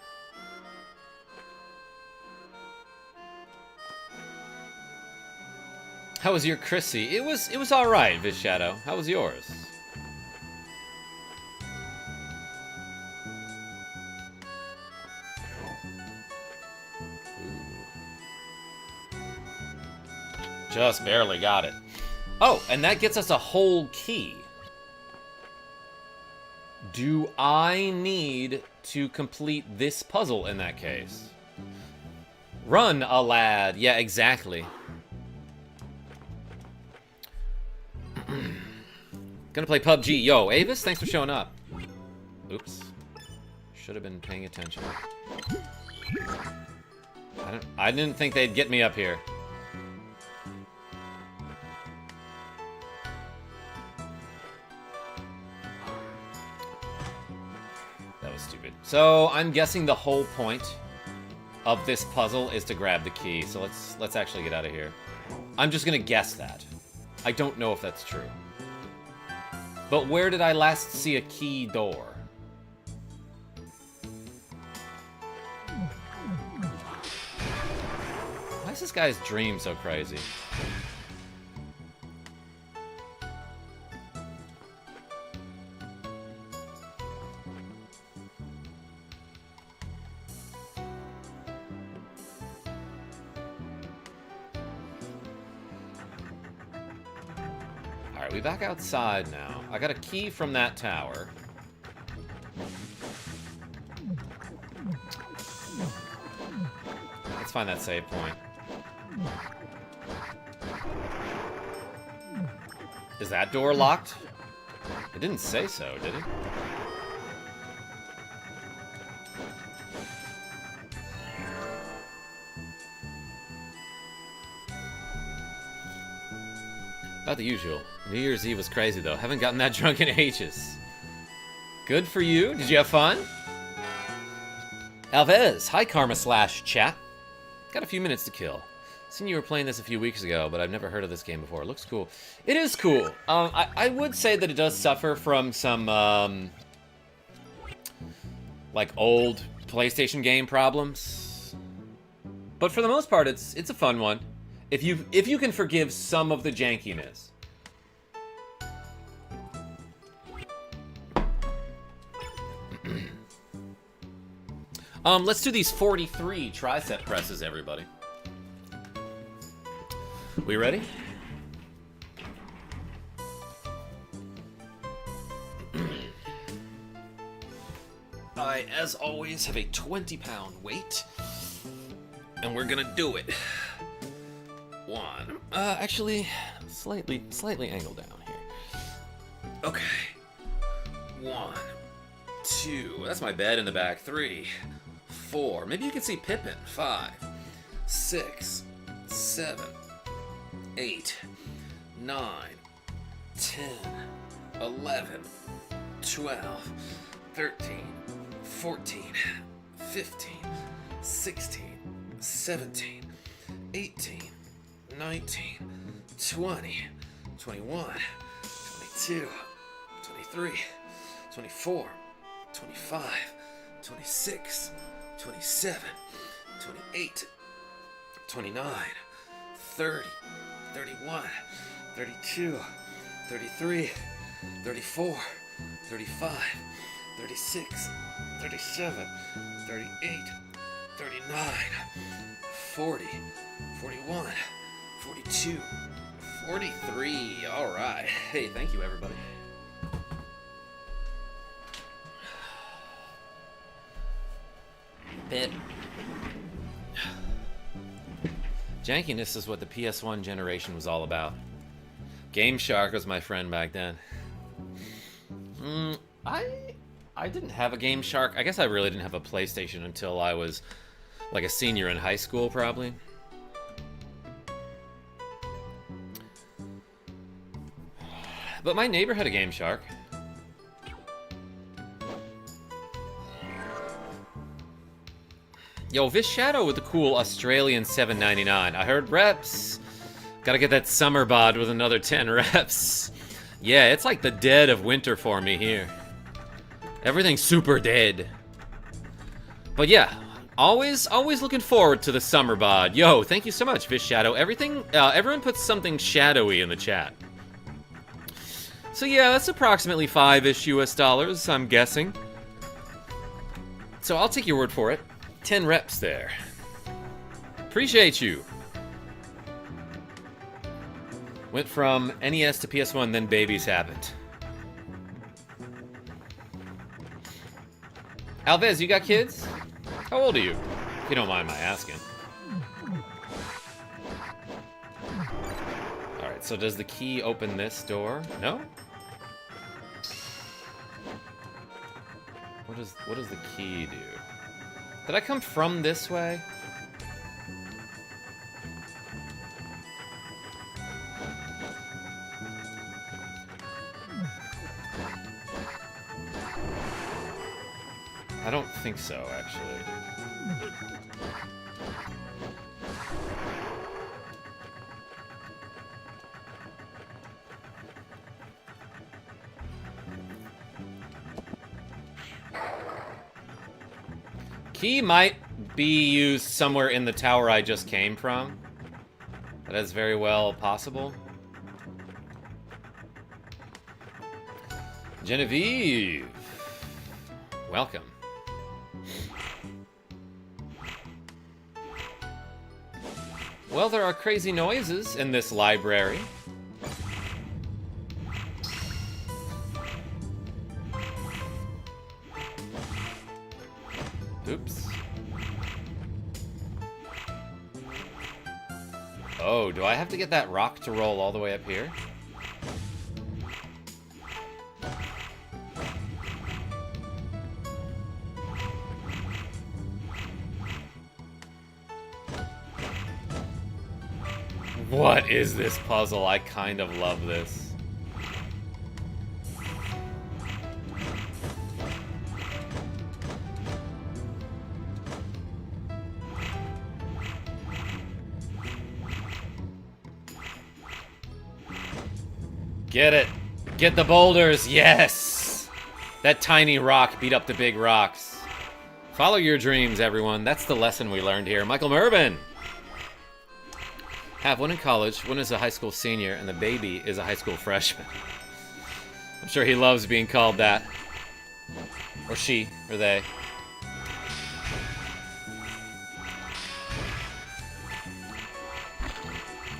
A: How was your Chrissy? It was all right, Viz Shadow. How was yours? Just barely got it. Oh, and that gets us a whole key. Do I need to complete this puzzle in that case? Run, a lad. Yeah, exactly. Gonna play PUBG. Yo, Avis, thanks for showing up. Oops. Should have been paying attention. I didn't think they'd get me up here. That was stupid. So, I'm guessing the whole point of this puzzle is to grab the key. So let's actually get out of here. I'm just gonna guess that. I don't know if that's true. But where did I last see a key door? Why is this guy's dream so crazy? Alright, we back outside now. I got a key from that tower. Let's find that save point. Is that door locked? It didn't say so, did it? About the usual. New Year's Eve was crazy, though. Haven't gotten that drunk in ages. Good for you. Did you have fun? Alvez. Hi, Karma/chat. Got a few minutes to kill. Seen you were playing this a few weeks ago, but I've never heard of this game before. It looks cool. It is cool. I would say that it does suffer from some, like, old PlayStation game problems. But for the most part, it's a fun one. If you can forgive some of the jankiness. Let's do these 43 tricep presses, everybody. We ready? I, as always, have a 20-pound weight. And we're gonna do it. One. Actually, slightly angled down here. Okay. 1, 2. That's my bed in the back. 3, 4. Maybe you can see Pippin. 5, 6, 7, 8, 9, 10, 11, 12, 13, 14, 15, 16, 17, 18, 19, 20, 21, 22, 23, 24, 25, 26, 27, 28, 29, 30, 31, 32, 33, 34, 35, 36, 37, 38, 39, 40, 41, 42, 43. All right. Hey, thank you, everybody. Bit. Jankiness is what the PS1 generation was all about. Game Shark was my friend back then. I didn't have a Game Shark. I guess I really didn't have a PlayStation until I was like a senior in high school, probably. But my neighbor had a Game Shark. Yo, Viz Shadow with the cool Australian $7.99. I heard reps. Gotta get that summer bod with another 10 reps. Yeah, it's like the dead of winter for me here. Everything's super dead. But yeah, Always looking forward to the summer bod. Yo, thank you so much, Fish Shadow. Everyone puts something shadowy in the chat. So yeah, that's approximately $5-ish US, I'm guessing. So I'll take your word for it. 10 reps there. Appreciate you. Went from NES to PS1, then babies happened. Alvez, you got kids? How old are you? If you don't mind my asking. Alright, so does the key open this door? No? What does the key do? Did I come from this way? I don't think so, actually. Key might be used somewhere in the tower I just came from. That is very well possible. Genevieve! Welcome. Well, there are crazy noises in this library. Oops. Oh, do I have to get that rock to roll all the way up here? What is this puzzle? I kind of love this. Get it. Get the boulders. Yes. That tiny rock beat up the big rocks. Follow your dreams, everyone. That's the lesson we learned here. Michael Mervin. Have one in college, one is a high school senior, and the baby is a high school freshman. I'm sure he loves being called that. Or she, or they.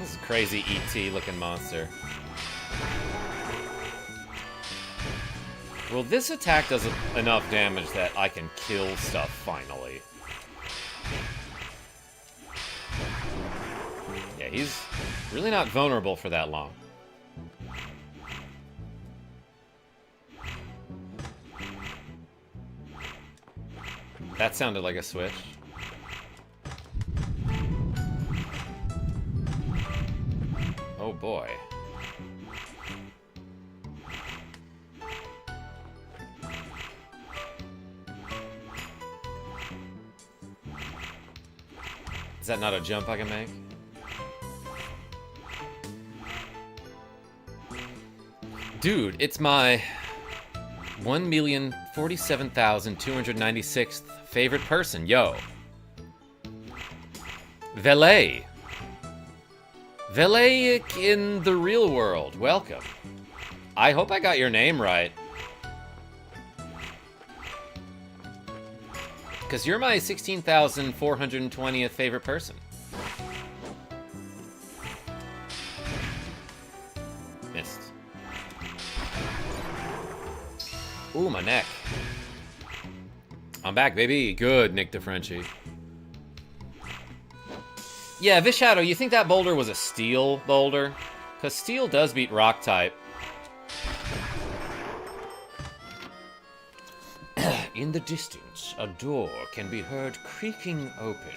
A: This is a crazy ET looking monster. Well, this attack does enough damage that I can kill stuff finally. Yeah, he's really not vulnerable for that long. That sounded like a switch. Oh boy. Is that not a jump I can make? Dude, it's my 1,047,296th favorite person. Yo. Valet. Valet in the real world. Welcome. I hope I got your name right. Because you're my 16,420th favorite person. Missed. Ooh, my neck. I'm back, baby. Good, Nick DeFrenchie. Yeah, Vishadow, you think that boulder was a steel boulder? Because steel does beat rock type. In the distance, a door can be heard creaking open.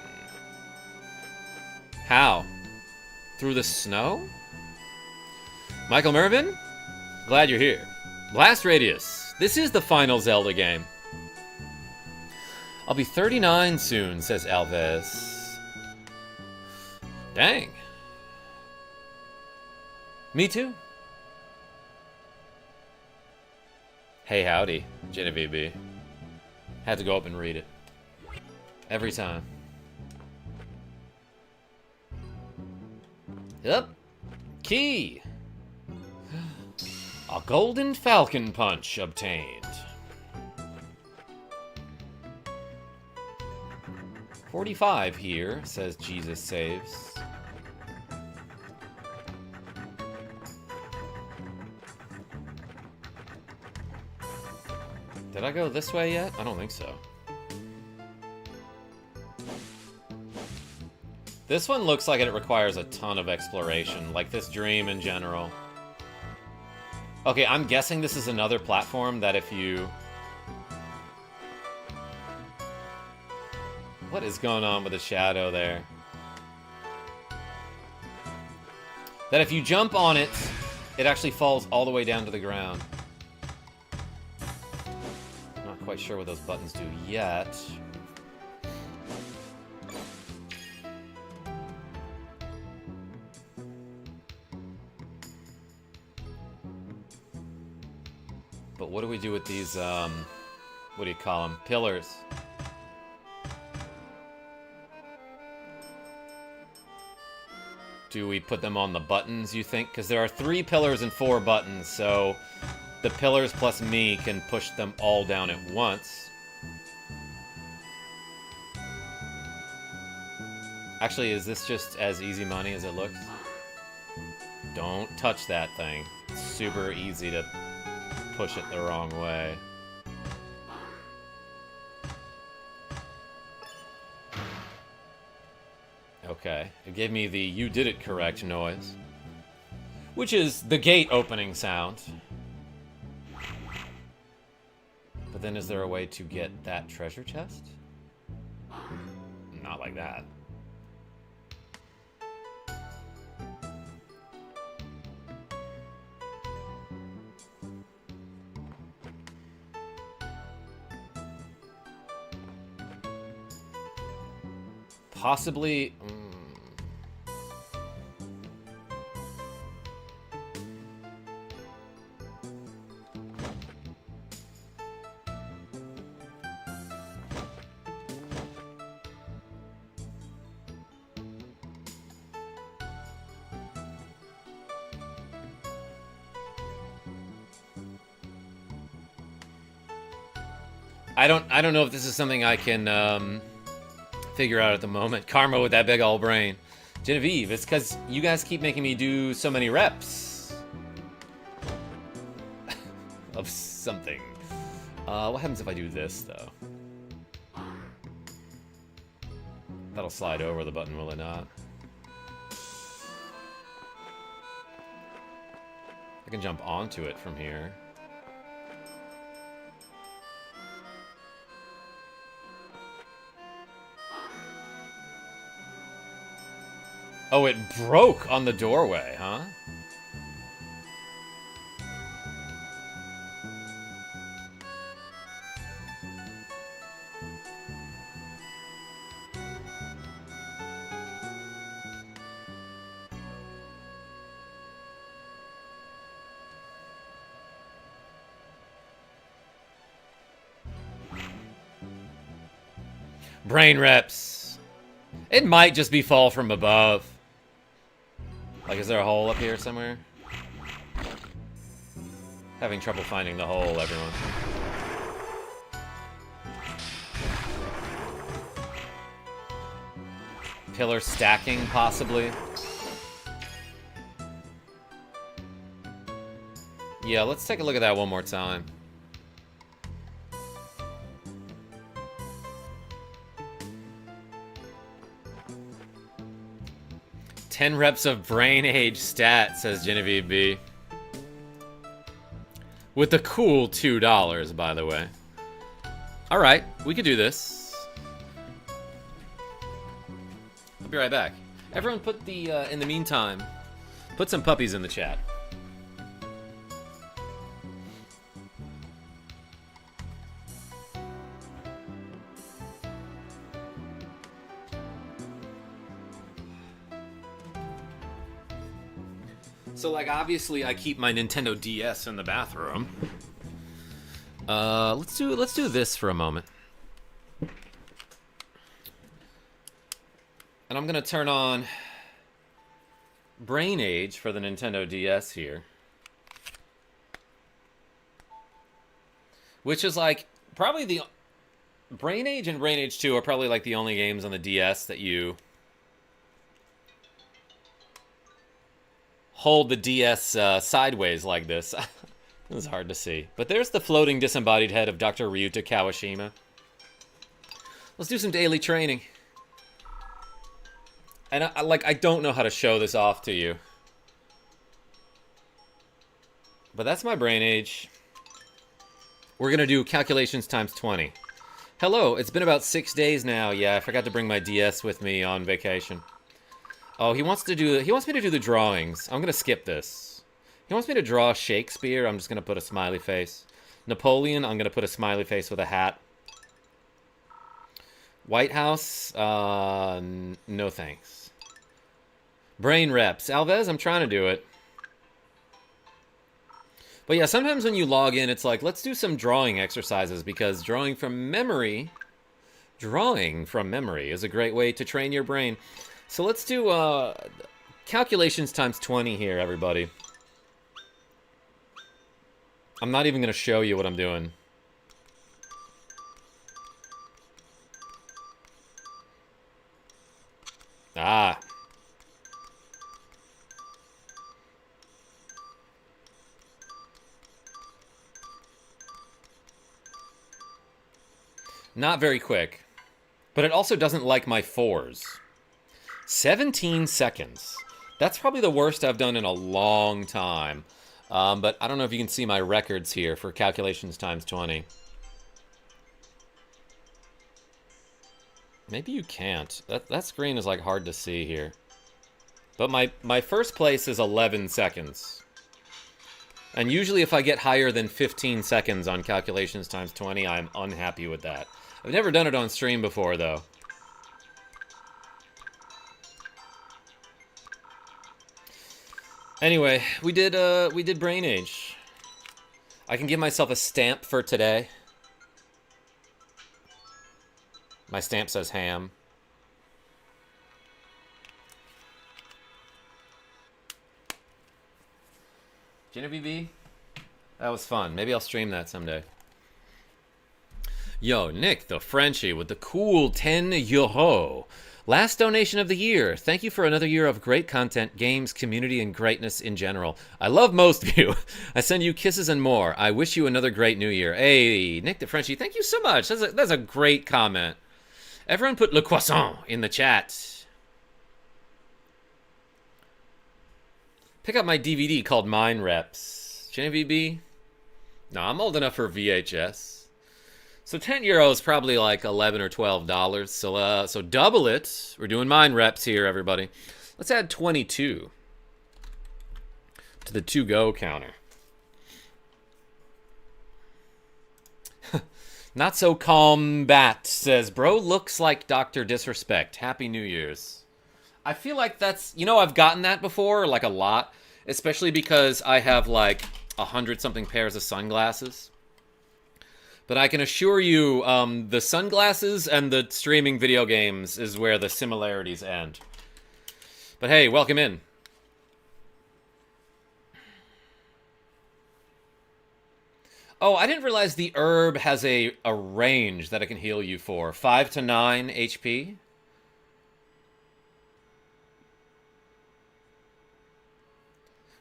A: How? Through the snow? Michael Mervin? Glad you're here. Blast Radius. This is the final Zelda game. I'll be 39 soon, says Alves. Dang. Me too. Hey, howdy, Genevieve B. Had to go up and read it. Every time. Yep. Key. A golden falcon punch obtained. 45 here, says Jesus Saves. Did I go this way yet? I don't think so. This one looks like it requires a ton of exploration, like this dream in general. Okay, I'm guessing this is another platform that if you... What is going on with the shadow there? That if you jump on it, it actually falls all the way down to the ground. Not quite sure what those buttons do yet. But what do we do with these, what do you call them? Pillars. Do we put them on the buttons, you think? Because there are 3 pillars and 4 buttons, so the pillars plus me can push them all down at once. Actually, is this just as easy money as it looks? Don't touch that thing. It's super easy to push it the wrong way. Okay, it gave me the "you did it correct" noise, which is the gate opening sound. But then is there a way to get that treasure chest? Not like that. Possibly... I don't know if this is something I can figure out at the moment. Karma with that big old brain. Genevieve, it's because you guys keep making me do so many reps of something. What happens if I do this, though? That'll slide over the button, will it not? I can jump onto it from here. Oh, it broke on the doorway, huh? Brain reps. It might just be fall from above. Like, is there a hole up here somewhere? Having trouble finding the hole, everyone. Pillar stacking, possibly. Yeah, let's take a look at that one more time. "10 reps of brain age stat," says Genevieve B. With the cool $2, by the way. Alright, we could do this. I'll be right back. Everyone put the, in the meantime, put some puppies in the chat. So, like, obviously, I keep my Nintendo DS in the bathroom. Let's do this for a moment. And I'm going to turn on Brain Age for the Nintendo DS here. Which is like probably the... Brain Age and Brain Age 2 are probably like the only games on the DS that you hold the DS sideways like this. It was hard to see. But there's the floating disembodied head of Dr. Ryuta Kawashima. Let's do some daily training. And I don't know how to show this off to you. But that's my Brain Age. We're going to do calculations times 20. Hello, it's been about 6 days now. Yeah, I forgot to bring my DS with me on vacation. Oh, he wants me to do the drawings. I'm going to skip this. He wants me to draw Shakespeare. I'm just going to put a smiley face. Napoleon, I'm going to put a smiley face with a hat. White House, no thanks. Brain reps. Alves, I'm trying to do it. But yeah, sometimes when you log in, it's like, let's do some drawing exercises, because drawing from memory is a great way to train your brain. So let's do calculations times 20 here, everybody. I'm not even going to show you what I'm doing. Ah. Not very quick. But it also doesn't like my 4s. 17 seconds. That's probably the worst I've done in a long time. But I don't know if you can see my records here for calculations times 20. Maybe you can't. That screen is like hard to see here. But my first place is 11 seconds. And usually if I get higher than 15 seconds on calculations times 20, I'm unhappy with that. I've never done it on stream before, though. Anyway, we did Brain Age. I can give myself a stamp for today. My stamp says ham. Genevieve? That was fun. Maybe I'll stream that someday. Yo, Nick, the Frenchie, with the cool 10 euro. Last donation of the year. Thank you for another year of great content, games, community, and greatness in general. I love most of you. I send you kisses and more. I wish you another great new year. Hey, Nick the Frenchie, thank you so much. That's a great comment. Everyone put Le Croissant in the chat. Pick up my DVD called Mind Reps. Genevieve? No, I'm old enough for VHS. So 10 euro is probably like $11 or $12. So double it. We're doing Mind Reps here, everybody. Let's add 22 to the to-go counter. Not so combat says, bro looks like Dr. Disrespect. Happy New Year's. I feel like that's, you know, I've gotten that before, like a lot, especially because I have like 100-something pairs of sunglasses. But I can assure you, the sunglasses and the streaming video games is where the similarities end. But hey, welcome in. Oh, I didn't realize the herb has a range that it can heal you for. 5 to 9 HP.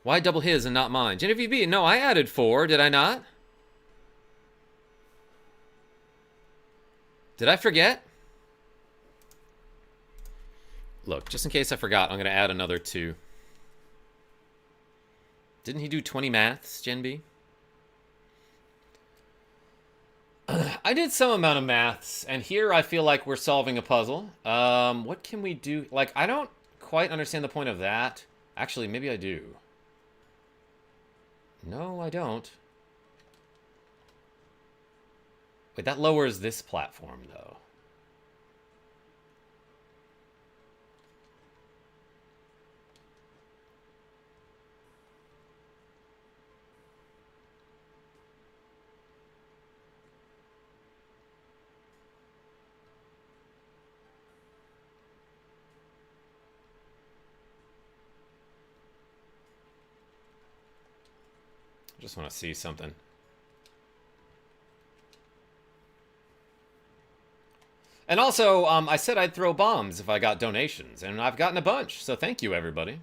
A: Why double his and not mine? Genevieve B, no, I added 4, did I not? Did I forget? Look, just in case I forgot, I'm going to add another 2. Didn't he do 20 maths, Gen B? I did some amount of maths, and here I feel like we're solving a puzzle. What can we do? Like, I don't quite understand the point of that. Actually, maybe I do. No, I don't. Wait, that lowers this platform, though. Just want to see something. And also, I said I'd throw bombs if I got donations, and I've gotten a bunch, so thank you, everybody.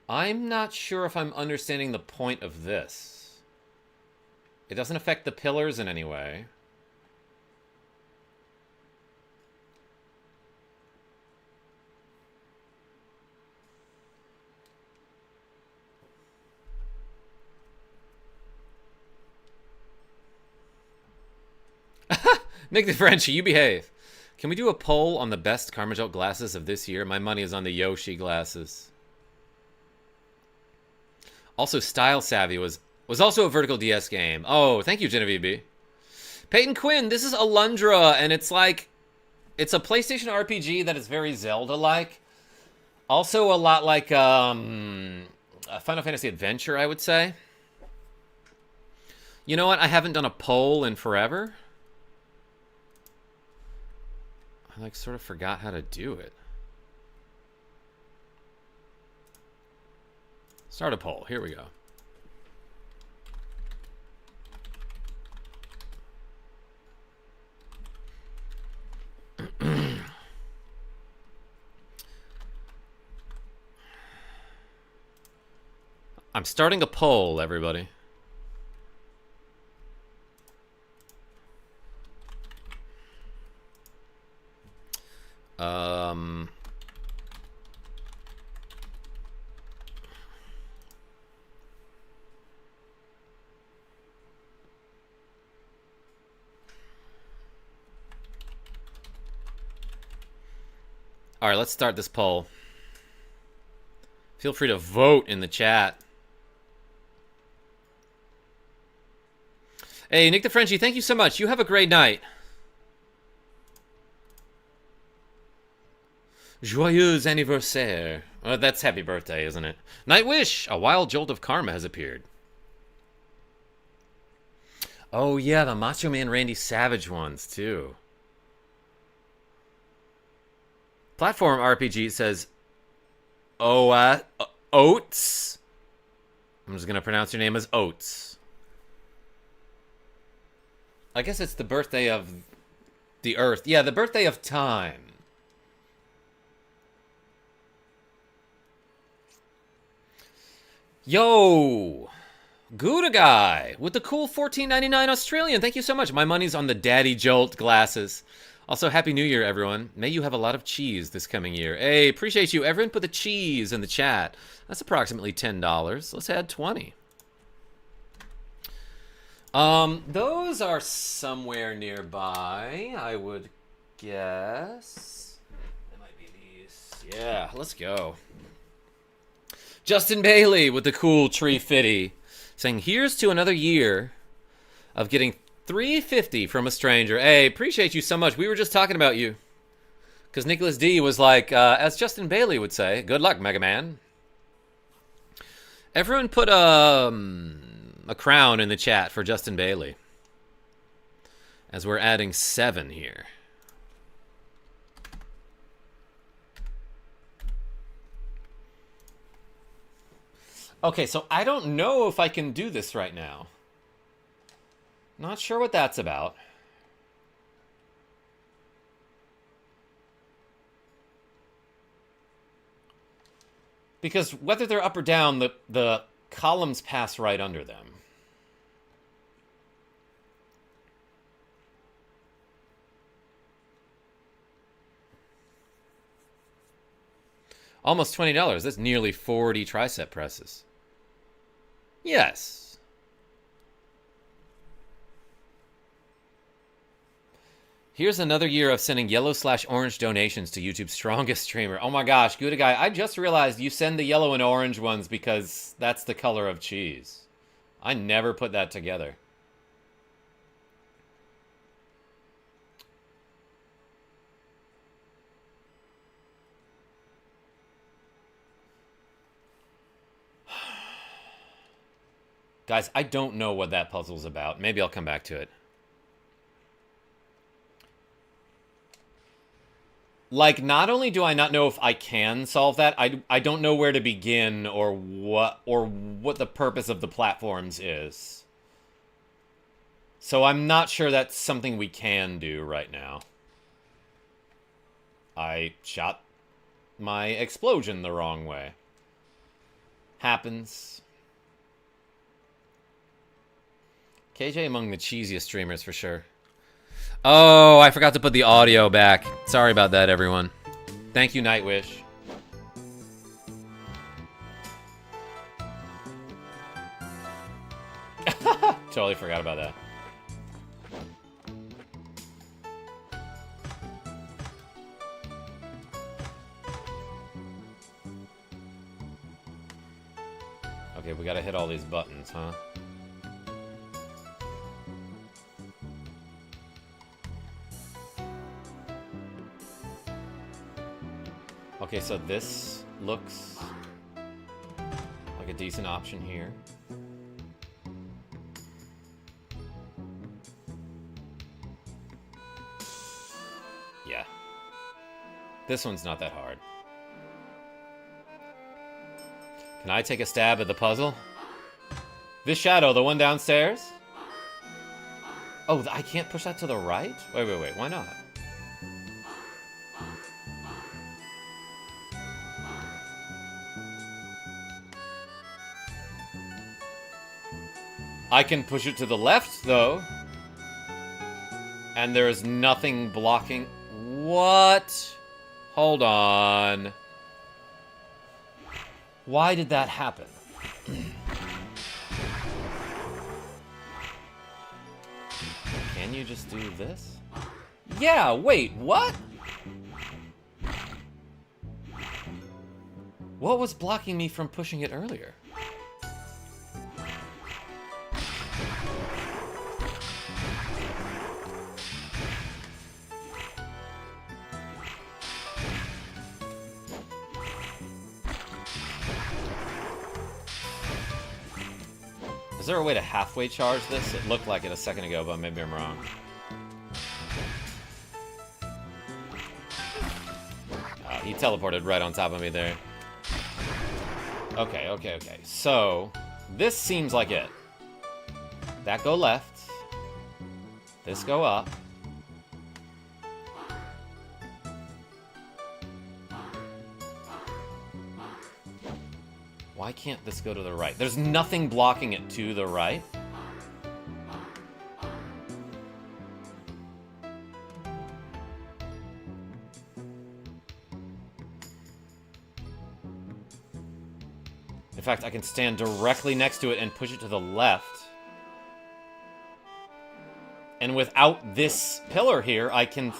A: I'm not sure if I'm understanding the point of this. It doesn't affect the pillars in any way. Nick the Frenchie, you behave. Can we do a poll on the best KarmaJolt glasses of this year? My money is on the Yoshi glasses. Also, Style Savvy was also a Vertical DS game. Oh, thank you, Genevieve B. Peyton Quinn, this is Alundra, and it's like... It's a PlayStation RPG that is very Zelda-like. Also a lot like a Final Fantasy Adventure, I would say. You know what? I haven't done a poll in forever. I like sort of forgot how to do it. Start a poll. Here we go. I'm starting a poll, everybody. All right, let's start this poll. Feel free to vote in the chat. Hey, Nick the Frenchie, thank you so much. You have a great night. Joyeux anniversaire. Oh, that's happy birthday, isn't it? Nightwish, a wild jolt of karma has appeared. Oh, yeah, the Macho Man Randy Savage ones, too. Platform RPG says, Oats. I'm just going to pronounce your name as Oats. I guess it's the birthday of the Earth. Yeah, the birthday of time. Yo! Gouda Guy with the cool $14.99 Australian. Thank you so much. My money's on the Daddy Jolt glasses. Also, Happy New Year, everyone. May you have a lot of cheese this coming year. Hey, appreciate you. Everyone put the cheese in the chat. That's approximately $10. Let's add 20. Those are somewhere nearby, I would guess. It might be these. Yeah, let's go. Justin Bailey with the cool tree fitty saying, here's to another year of getting $3.50 from a stranger. Hey, appreciate you so much. We were just talking about you. Because Nicklas D was like, as Justin Bailey would say, good luck, Mega Man. Everyone put a crown in the chat for Justin Bailey. As we're adding 7 here. Okay, so I don't know if I can do this right now. Not sure what that's about. Because whether they're up or down, the columns pass right under them. Almost $20. That's nearly 40 tricep presses. Yes. Here's another year of sending yellow/orange donations to YouTube's strongest streamer. Oh my gosh, Gouda Guy, I just realized you send the yellow and orange ones because that's the color of cheese. I never put that together. Guys, I don't know what that puzzle's about. Maybe I'll come back to it. Like, not only do I not know if I can solve that, I don't know where to begin or what the purpose of the platforms is. So I'm not sure that's something we can do right now. I shot my explosion the wrong way. Happens. KJ among the cheesiest streamers for sure. Oh, I forgot to put the audio back. Sorry about that, everyone. Thank you, Nightwish. Totally forgot about that. Okay, we gotta hit all these buttons, huh? Okay, so this looks like a decent option here. Yeah. This one's not that hard. Can I take a stab at the puzzle? This shadow, the one downstairs? Oh, I can't push that to the right? Wait, why not? I can push it to the left, though. And there's nothing blocking... What? Hold on. Why did that happen? Can you just do this? Yeah, wait, what? What was blocking me from pushing it earlier? Is there a way to halfway charge this? It looked like it a second ago, but maybe I'm wrong. He teleported right on top of me there. Okay. So, this seems like it. That go left. This go up. Why can't this go to the right? There's nothing blocking it to the right. In fact, I can stand directly next to it and push it to the left. And without this pillar here, I can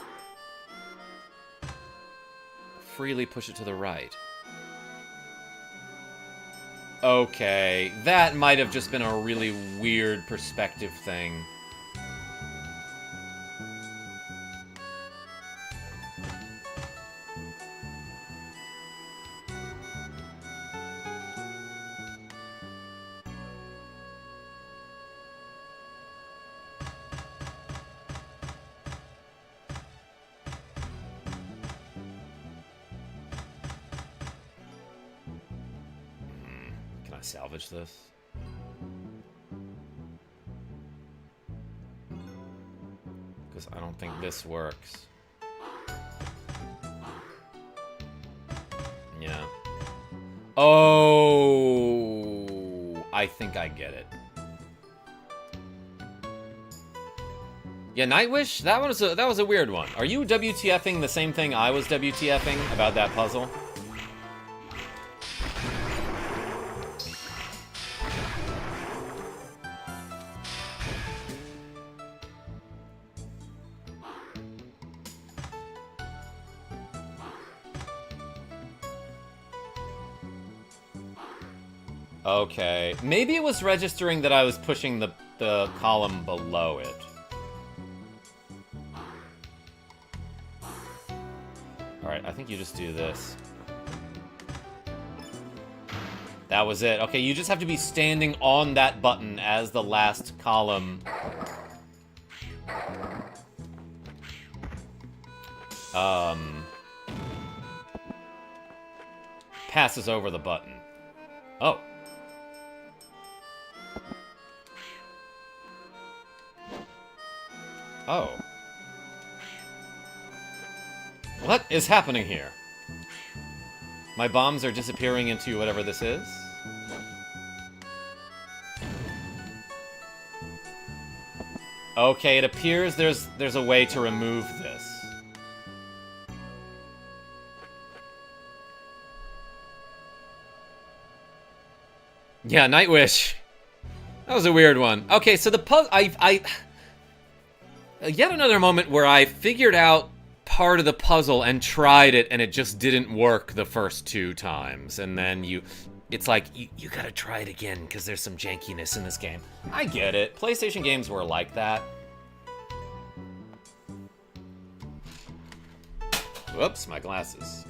A: freely push it to the right. Okay, that might have just been a really weird perspective thing. Salvage this. Because I don't think this works. Yeah. Oh, I think I get it. Yeah, Nightwish, that was a weird one. Are you WTFing the same thing I was WTFing about that puzzle? Okay, maybe it was registering that I was pushing the column below it. Alright, I think you just do this. That was it. Okay, you just have to be standing on that button as the last column. passes over the button. Oh. Oh. What is happening here? My bombs are disappearing into whatever this is. Okay, it appears there's a way to remove this. Yeah, Nightwish. That was a weird one. Okay, so the puzzle... Yet another moment where I figured out part of the puzzle and tried it, and it just didn't work the first 2 times. And then it's like, you gotta try it again, because there's some jankiness in this game. I get it. PlayStation games were like that. Whoops, my glasses.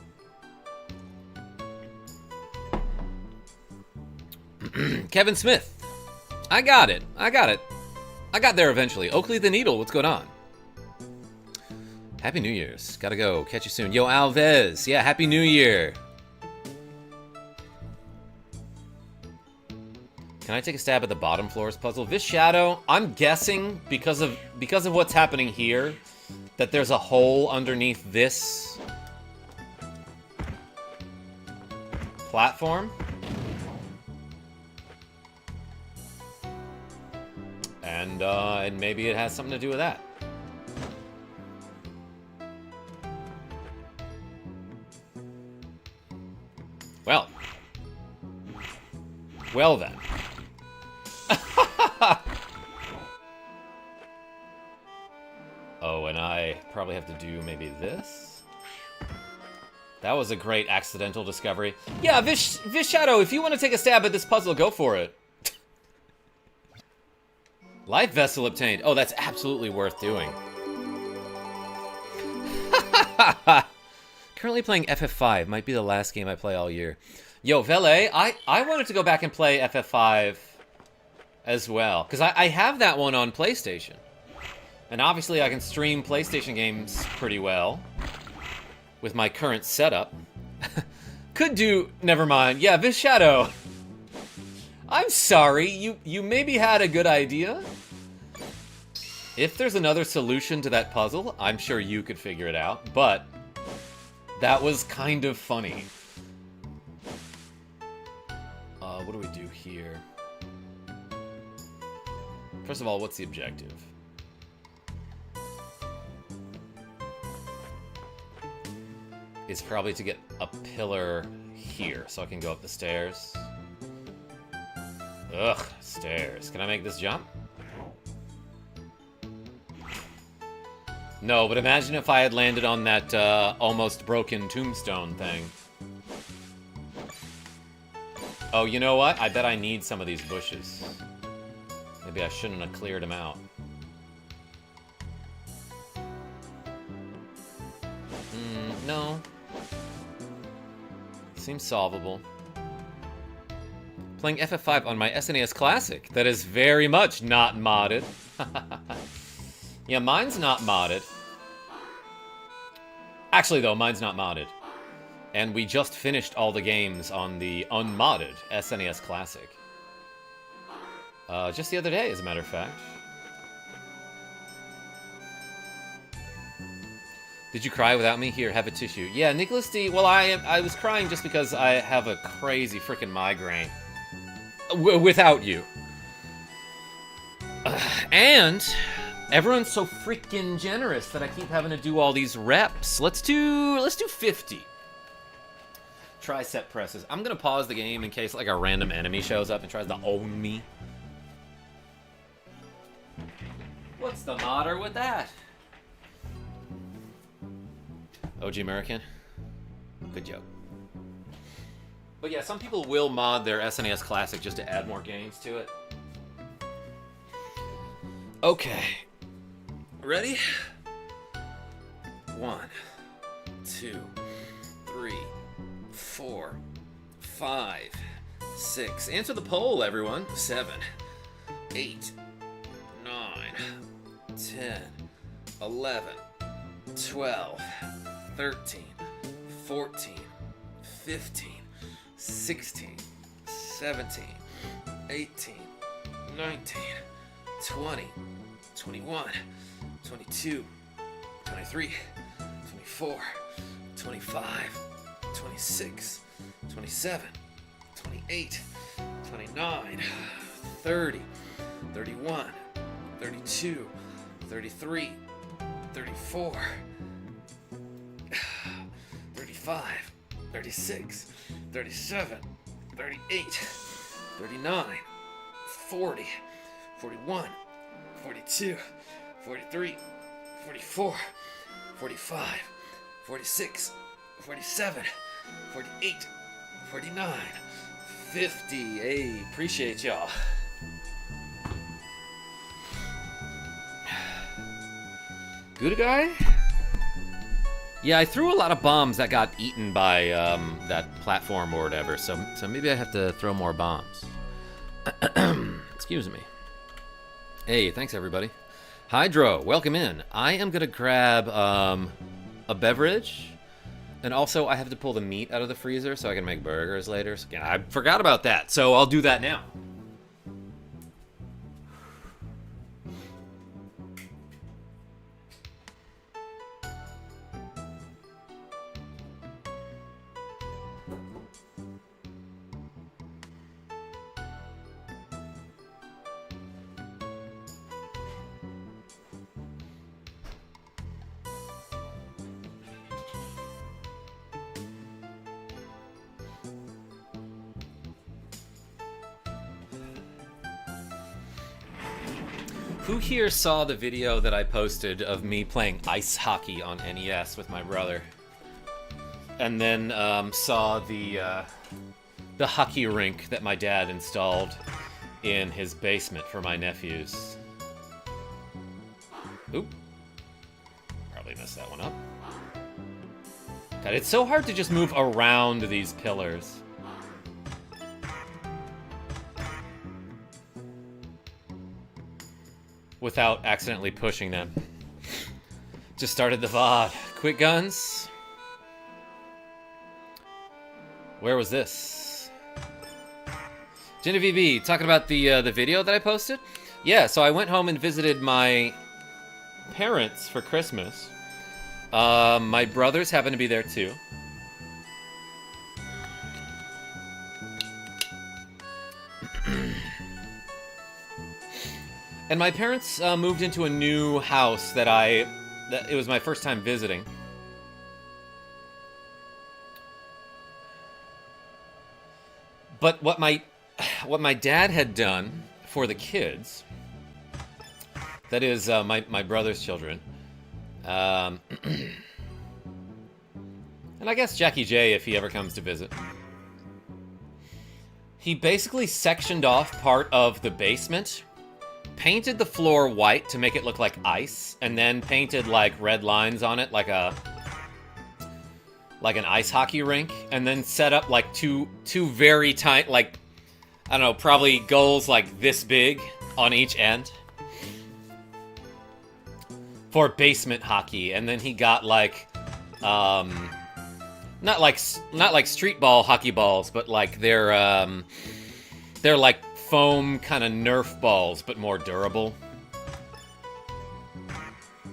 A: Kevin Smith. I got it. I got there eventually. Oakley the Needle, what's going on? Happy New Year's. Gotta go. Catch you soon. Yo, Alves. Yeah, Happy New Year. Can I take a stab at the bottom floors puzzle? This shadow, I'm guessing, because of what's happening here, that there's a hole underneath this platform. And maybe it has something to do with that. Well then. Oh, and I probably have to do maybe this? That was a great accidental discovery. Yeah, Vish Shadow, if you want to take a stab at this puzzle, go for it. Life Vessel obtained. Oh, that's absolutely worth doing. Currently playing FF5. Might be the last game I play all year. Yo, Vele, I wanted to go back and play FF5 as well. Because I have that one on PlayStation. And obviously I can stream PlayStation games pretty well with my current setup. Could do... Never mind. Yeah, Vish Shadow. I'm sorry. You maybe had a good idea. If there's another solution to that puzzle, I'm sure you could figure it out. But that was kind of funny. What do we do here? First of all, what's the objective? It's probably to get a pillar here, so I can go up the stairs. Ugh, stairs. Can I make this jump? No, but imagine if I had landed on that almost broken tombstone thing. Oh, you know what? I bet I need some of these bushes. Maybe I shouldn't have cleared them out. No. Seems solvable. Playing FF5 on my SNES Classic. That is very much not modded. Yeah, mine's not modded. Actually, though, mine's not modded. And we just finished all the games on the unmodded SNES Classic. Just the other day, as a matter of fact. Did you cry without me? Here, have a tissue. Yeah, Nicklas D. Well, I was crying just because I have a crazy freaking migraine. Without you. And everyone's so freaking generous that I keep having to do all these reps. Let's do 50. Tricep presses. I'm gonna pause the game in case like a random enemy shows up and tries to own me. What's the matter with that? OG American? Good joke. But yeah, some people will mod their SNES Classic just to add more games to it. Okay. Ready? 1, 2, 3, 4, 5, 6. Answer the poll, everyone. 7, 8, 9, 10, 11, 12, 13, 14, 15, 16, 17, 18, 19, 20, 21, 22, 23, 24, 25, 26, 27, 28, 29, 30, 31, 32, 33, 34, 35, 36, 37, 38, 39, 40, 41, 42, 43, 44, 45, 46, 47, 48, 49, 50. Hey, appreciate y'all. Good guy? Yeah, I threw a lot of bombs that got eaten by that platform or whatever, so maybe I have to throw more bombs. Excuse me. Hey, thanks everybody. Hydro, welcome in. I am gonna grab a beverage, and also I have to pull the meat out of the freezer so I can make burgers later. So, yeah, I forgot about that, so I'll do that now. Who here saw the video that I posted of me playing ice hockey on NES with my brother? And then saw the hockey rink that my dad installed in his basement for my nephews. Oop. Probably messed that one up. God, it's so hard to just move around these pillars. Without accidentally pushing them. Just started the VOD. Quick guns. Where was this? Genevieve B, talking about the video that I posted? Yeah, so I went home and visited my parents for Christmas. My brothers happened to be there too. And my parents moved into a new house that it was my first time visiting. But what my dad had done for the kids, that is my brother's children, and I guess Jackie J if he ever comes to visit, he basically sectioned off part of the basement, painted the floor white to make it look like ice, and then painted like red lines on it like an ice hockey rink, and then set up like two very tight, like, I don't know, probably goals like this big on each end for basement hockey. And then he got like not like street ball hockey balls, but like they're like foam kind of Nerf balls, but more durable.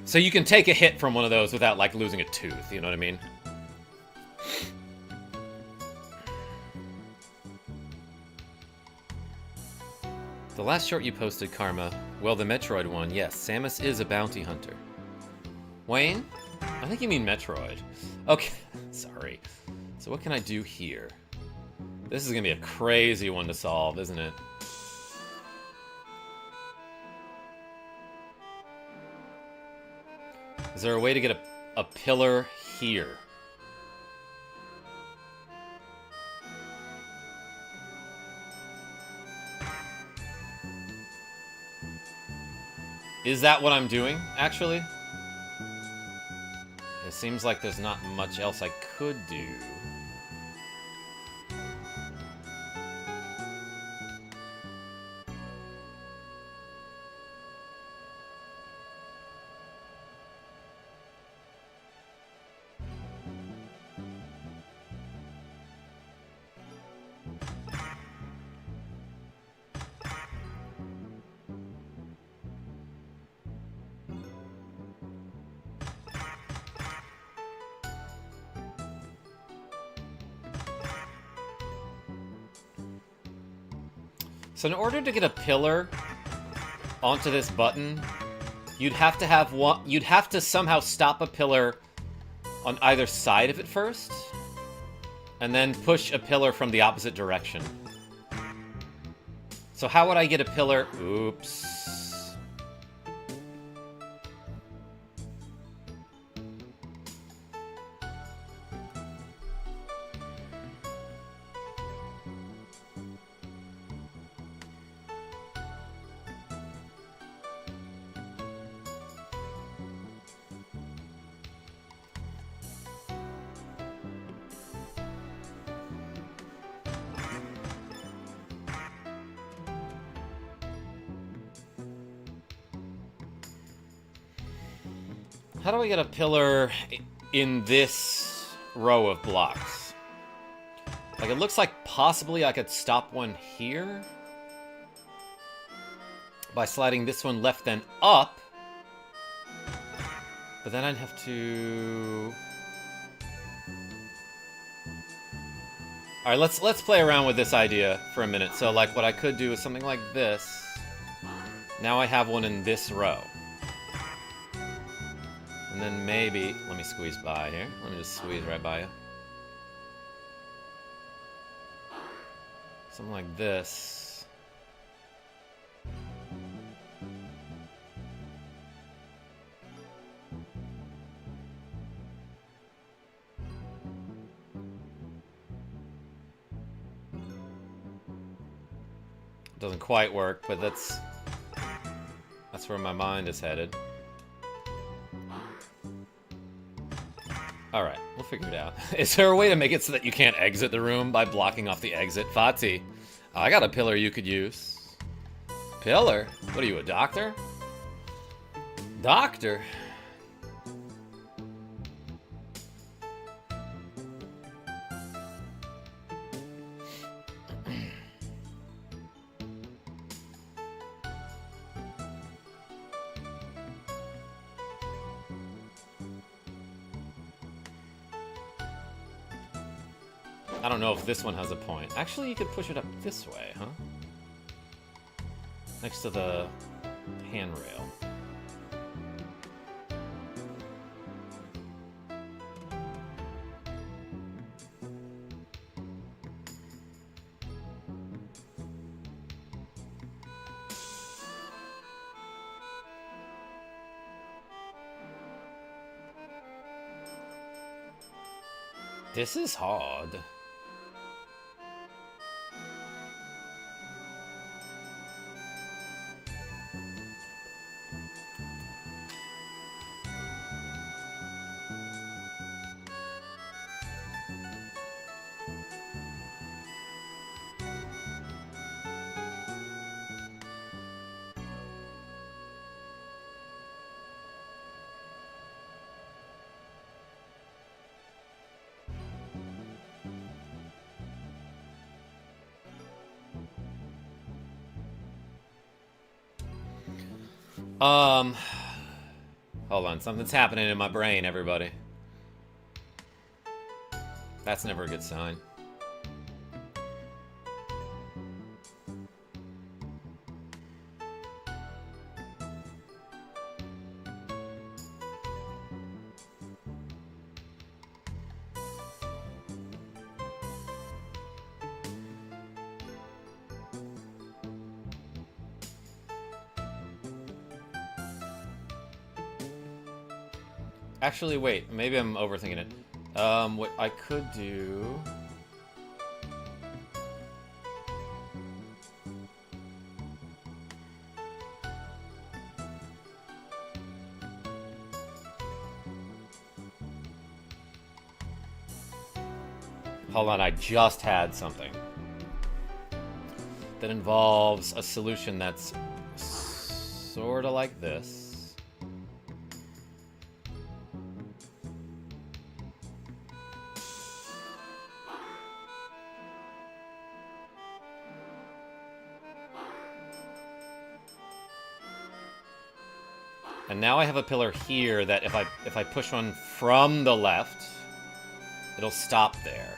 A: So you can take a hit from one of those without like losing a tooth, you know what I mean? The last short you posted, Karma, well, the Metroid one, yes, Samus is a bounty hunter. Wayne? I think you mean Metroid. Okay, sorry. So what can I do here? This is gonna be a crazy one to solve, isn't it? Is there a way to get a pillar here? Is that what I'm doing, actually? It seems like there's not much else I could do. So in order to get a pillar onto this button, you'd have to have one. You'd have to somehow stop a pillar on either side of it first, and then push a pillar from the opposite direction. So how would I get a pillar? Oops. How do I get a pillar in this row of blocks? Like, it looks like possibly I could stop one here by sliding this one left then up. But then I'd have to... Alright, let's play around with this idea for a minute. So, like, what I could do is something like this. Now I have one in this row. And then maybe... Let me squeeze by here. Let me just squeeze right by you. Something like this. Doesn't quite work, but that's where my mind is headed. Alright, we'll figure it out. Is there a way to make it so that you can't exit the room by blocking off the exit? Fati, I got a pillar you could use. Pillar? What are you, a doctor? Doctor? I don't know if this one has a point. Actually, you could push it up this way, huh? Next to the handrail. This is hard. Hold on, something's happening in my brain, everybody. That's never a good sign. Actually, wait. Maybe I'm overthinking it. What I could do... Hold on, I just had something that involves a solution that's sort of like this. And now I have a pillar here that if I push one from the left, it'll stop there.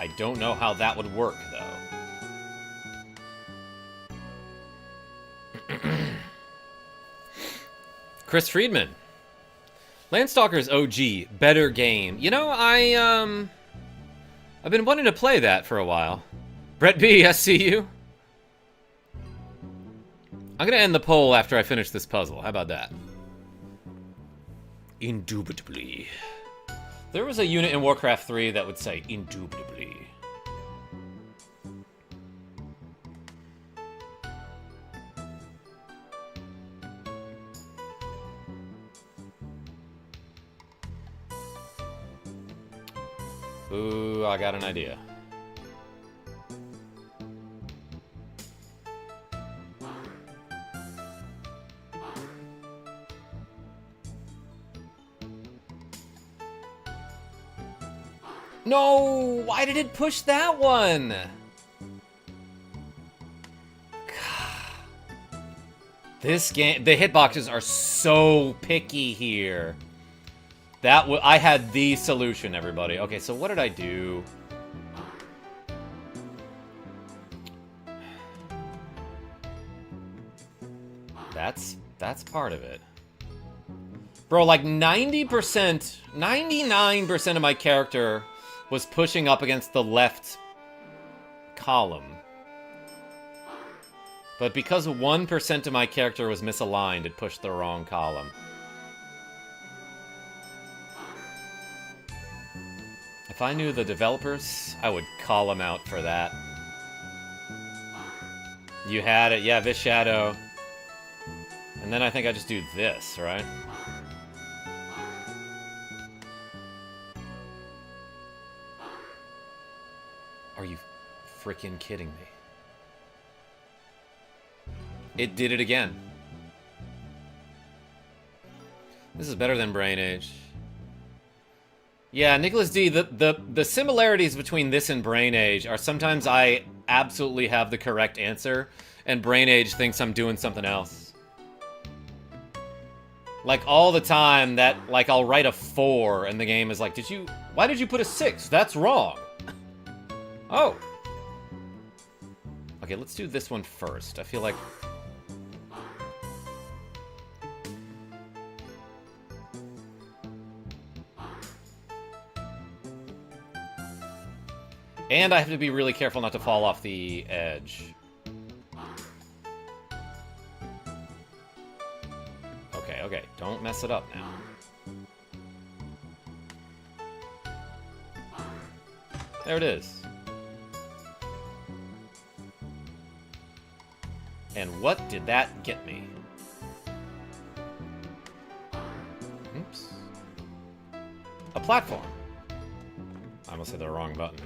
A: I don't know how that would work, though. Chris Friedman. Landstalker's OG, better game. You know, I've been wanting to play that for a while. Brett B, I see you. I'm gonna end the poll after I finish this puzzle. How about that? Indubitably. There was a unit in Warcraft 3 that would say, indubitably. Ooh, I got an idea. No! Why did it push that one? This game, the hitboxes are so picky here. I had the solution, everybody. Okay, so what did I do? That's part of it. Bro, like 90%, 99% of my character was pushing up against the left column. But because 1% of my character was misaligned, it pushed the wrong column. If I knew the developers, I would call them out for that. You had it, yeah, this shadow. And then I think I just do this, right? Are you freaking kidding me? It did it again. This is better than Brain Age. Yeah, Nicklas D, the similarities between this and Brain Age are sometimes I absolutely have the correct answer, and Brain Age thinks I'm doing something else. Like, all the time, that, like, I'll write a 4, and the game is like, why did you put a 6? That's wrong. Oh. Okay, let's do this one first. I feel like... And I have to be really careful not to fall off the edge. Okay, don't mess it up now. There it is. And what did that get me? Oops. A platform. I almost hit the wrong button.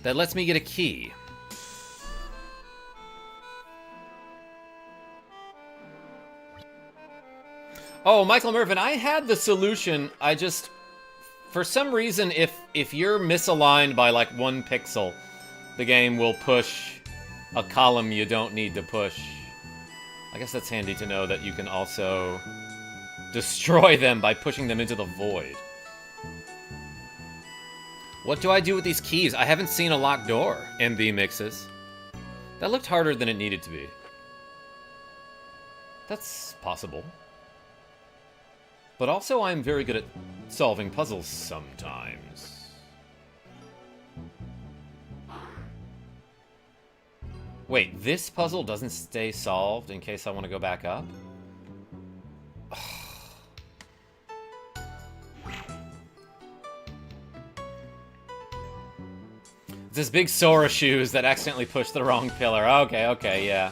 A: That lets me get a key. Oh, Michael Mervin, I had the solution. I just... For some reason, if you're misaligned by like 1 pixel, the game will push a column you don't need to push. I guess that's handy to know that you can also destroy them by pushing them into the void. What do I do with these keys? I haven't seen a locked door. MB mixes. That looked harder than it needed to be. That's possible. But also, I'm very good at solving puzzles sometimes. Wait, this puzzle doesn't stay solved in case I want to go back up? This big Sora shoes that accidentally pushed the wrong pillar. Okay, yeah.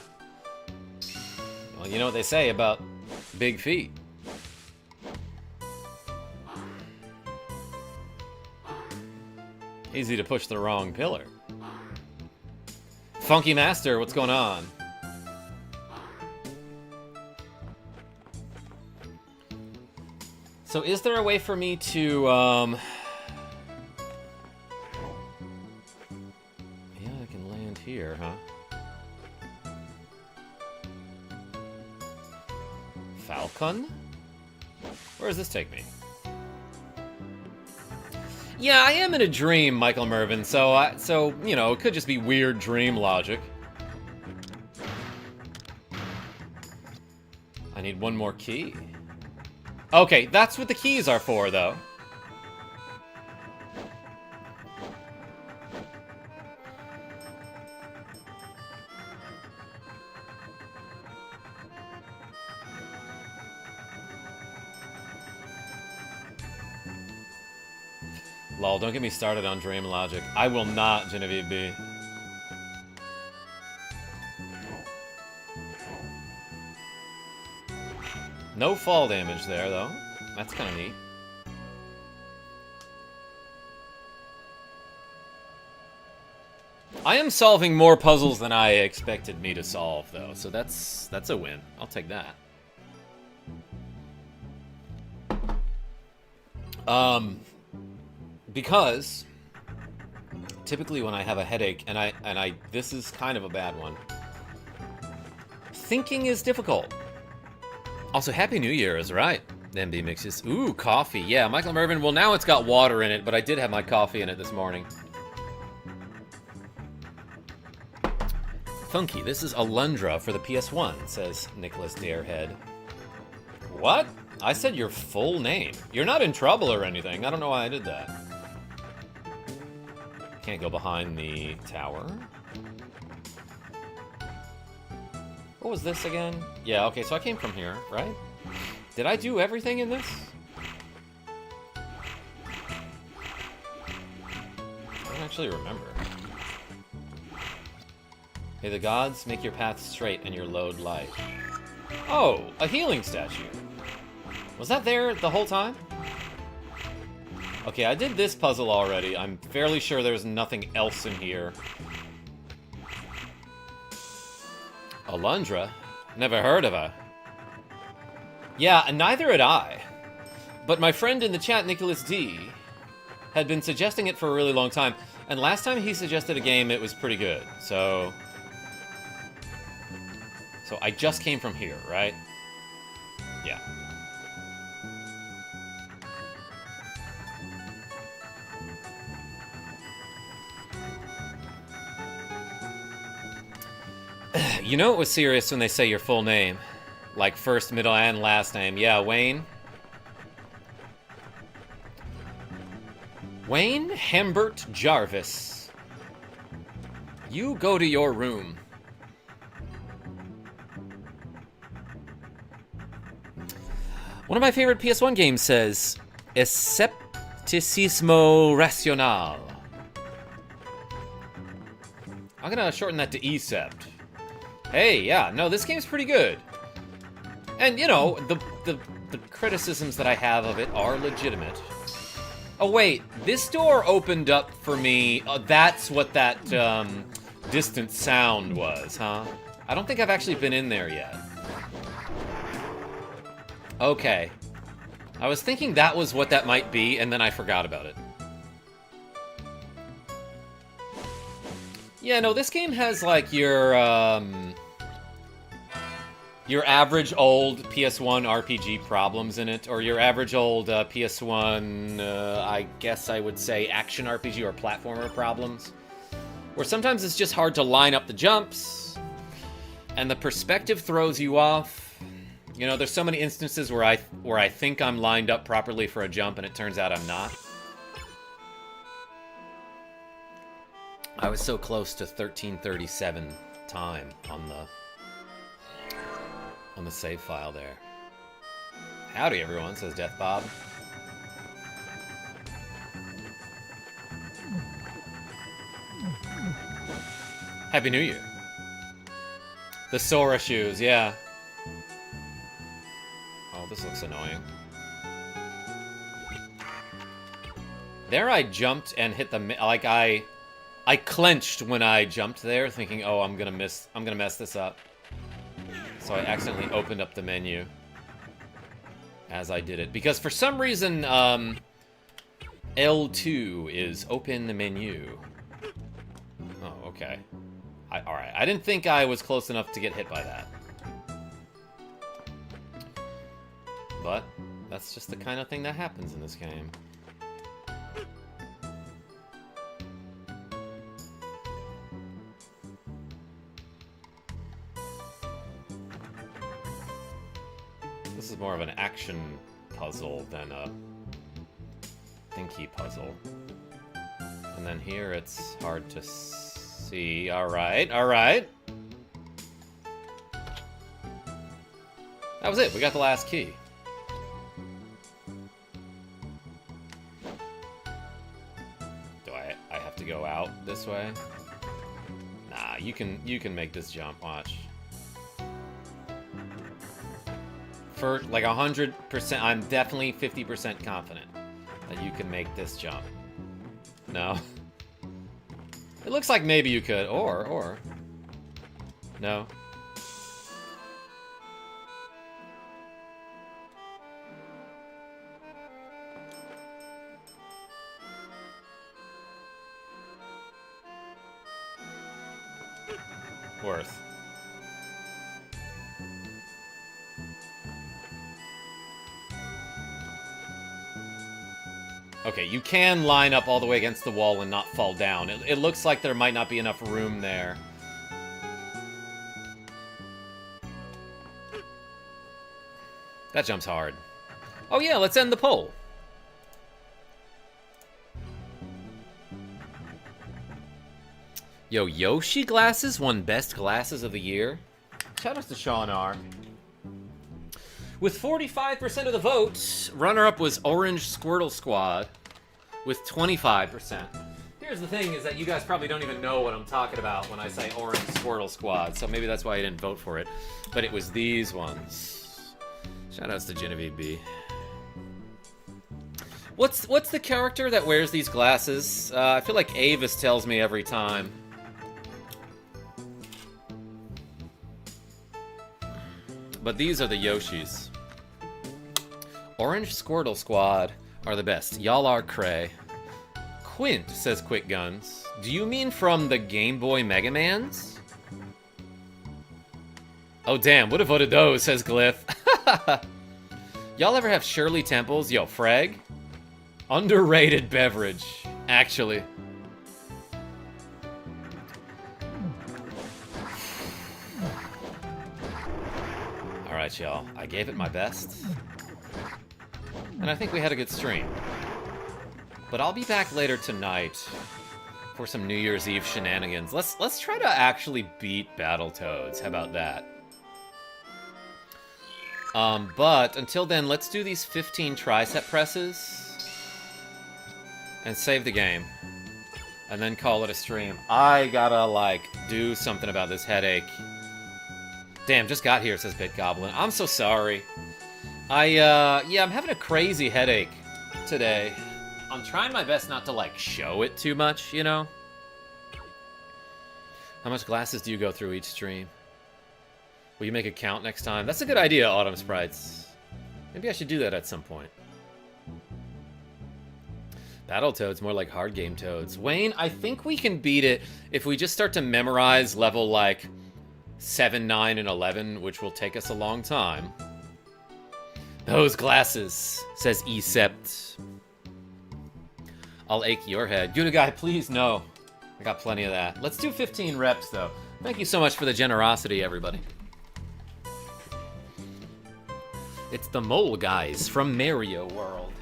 A: Well, you know what they say about big feet. Easy to push the wrong pillar. Funky Master, what's going on? So is there a way for me to, yeah, I can land here, huh? Falcon? Where does this take me? Yeah, I am in a dream, Michael Mervin, so, you know, it could just be weird dream logic. I need one more key. Okay, that's what the keys are for, though. Lol, don't get me started on dream logic. I will not, Genevieve B. No fall damage there, though. That's kind of neat. I am solving more puzzles than I expected me to solve, though, so that's a win. I'll take that. Because typically when I have a headache, and this is kind of a bad one, thinking is difficult. Also, Happy New Year is right. MB mixes. Ooh, coffee. Yeah, Michael Mervin. Well, now it's got water in it, but I did have my coffee in it this morning. Funky. This is Alundra for the PS1, says Nicklas D. What? I said your full name. You're not in trouble or anything. I don't know why I did that. Can't go behind the tower. What was this again? Yeah, okay, so I came from here, right? Did I do everything in this? I don't actually remember. May the gods make your path straight and your load light. Oh, a healing statue. Was that there the whole time? Okay, I did this puzzle already. I'm fairly sure there's nothing else in here. Alundra? Never heard of her. Yeah, neither had I. But my friend in the chat, Nicklas D, had been suggesting it for a really long time. And last time he suggested a game, it was pretty good. So I just came from here, right? Yeah. You know it was serious when they say your full name. Like first, middle, and last name. Yeah, Wayne. Wayne Hambert Jarvis. You go to your room. One of my favorite PS1 games says, Escepticismo Racional. I'm gonna shorten that to Ecept. Hey, yeah, no, this game's pretty good. And, you know, the criticisms that I have of it are legitimate. Oh, wait, this door opened up for me. That's what that distant sound was, huh? I don't think I've actually been in there yet. Okay. I was thinking that was what that might be, and then I forgot about it. Yeah, no, this game has, like, your average old PS1 RPG problems in it, or your average old PS1, I guess I would say action RPG or platformer problems, where sometimes it's just hard to line up the jumps, and the perspective throws you off. You know, there's so many instances where I think I'm lined up properly for a jump, and it turns out I'm not. I was so close to 1337 time on the save file there. Howdy, everyone, says Death Bob. Happy New Year. The Sora shoes, yeah. Oh, this looks annoying. There I jumped and hit the... Like, I clenched when I jumped there, thinking, oh, I'm gonna mess this up. So I accidentally opened up the menu as I did it. Because for some reason, L2 is open the menu. Oh, okay. Alright, I didn't think I was close enough to get hit by that. But that's just the kind of thing that happens in this game. This is more of an action puzzle than a thinky puzzle. And then here it's hard to see. Alright, alright. That was it. We got the last key. Do I have to go out this way? Nah, you can make this jump. Watch. For like 100%, I'm definitely 50% confident that you can make this jump. No. It looks like maybe you could, or no. Worth. Okay, you can line up all the way against the wall and not fall down. It looks like there might not be enough room there. That jump's hard. Oh yeah, let's end the poll. Yo, Yoshi glasses won best glasses of the year. Shout out to Sean R. With 45% of the votes, runner-up was Orange Squirtle Squad with 25%. Here's the thing, is that you guys probably don't even know what I'm talking about when I say Orange Squirtle Squad, so maybe that's why you didn't vote for it. But it was these ones. Shoutouts to Genevieve B. What's the character that wears these glasses? I feel like Avis tells me every time. But these are the Yoshis. Orange Squirtle Squad are the best. Y'all are cray. Quint says Quick Guns. Do you mean from the Game Boy Mega Mans? Oh damn, would have voted those, says Glyph. Y'all ever have Shirley Temples? Yo, Frag? Underrated beverage, actually. Alright, y'all. I gave it my best. And I think we had a good stream. But I'll be back later tonight for some New Year's Eve shenanigans. Let's try to actually beat Battletoads. How about that? But until then, let's do these 15 tricep presses and save the game. And then call it a stream. I gotta, like, do something about this headache. Damn, just got here, says Bit Goblin. I'm so sorry. Yeah, I'm having a crazy headache today. I'm trying my best not to, like, show it too much, you know? How much glasses do you go through each stream? Will you make a count next time? That's a good idea, Autumn Sprites. Maybe I should do that at some point. Battletoads, more like hard game toads. Wayne, I think we can beat it if we just start to memorize level, like, 7, 9, and 11, which will take us a long time. Those glasses, says Ecept. I'll ache your head. Good guy, please, no. I got plenty of that. Let's do 15 reps, though. Thank you so much for the generosity, everybody. It's the mole guys from Mario World.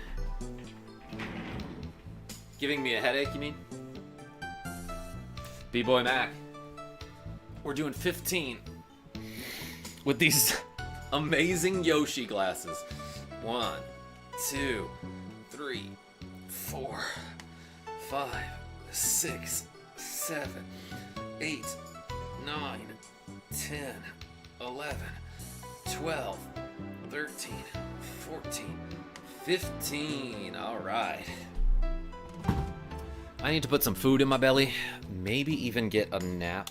A: Giving me a headache, you mean? B-Boy Mac. We're doing 15 with these amazing Yoshi glasses. 1, 2, 3, 4, 5, 6, 7, 8, 9, 10, 11, 12, 13, 14, 15. All right. I need to put some food in my belly. Maybe even get a nap.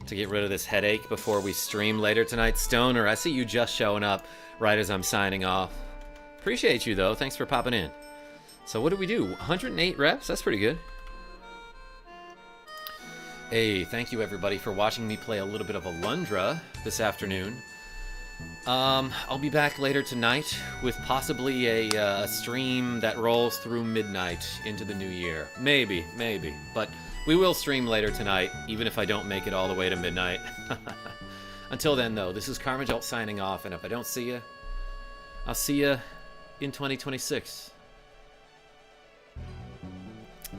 A: To get rid of this headache before we stream later tonight. Stoner, I see you just showing up right as I'm signing off. Appreciate you, though. Thanks for popping in. So what did we do? 108 reps? That's pretty good. Hey, thank you, everybody, for watching me play a little bit of Alundra this afternoon. I'll be back later tonight with possibly a stream that rolls through midnight into the new year. Maybe. But we will stream later tonight, even if I don't make it all the way to midnight. Until then, though, this is KarmaJolt signing off, and if I don't see you, I'll see you in 2026.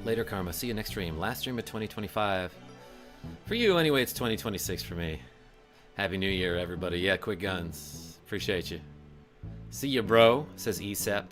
A: Later, Karma. See you next stream. Last stream of 2025. For you, anyway, it's 2026 for me. Happy New Year, everybody. Yeah, quick guns. Appreciate you. See ya, bro, says Ecept.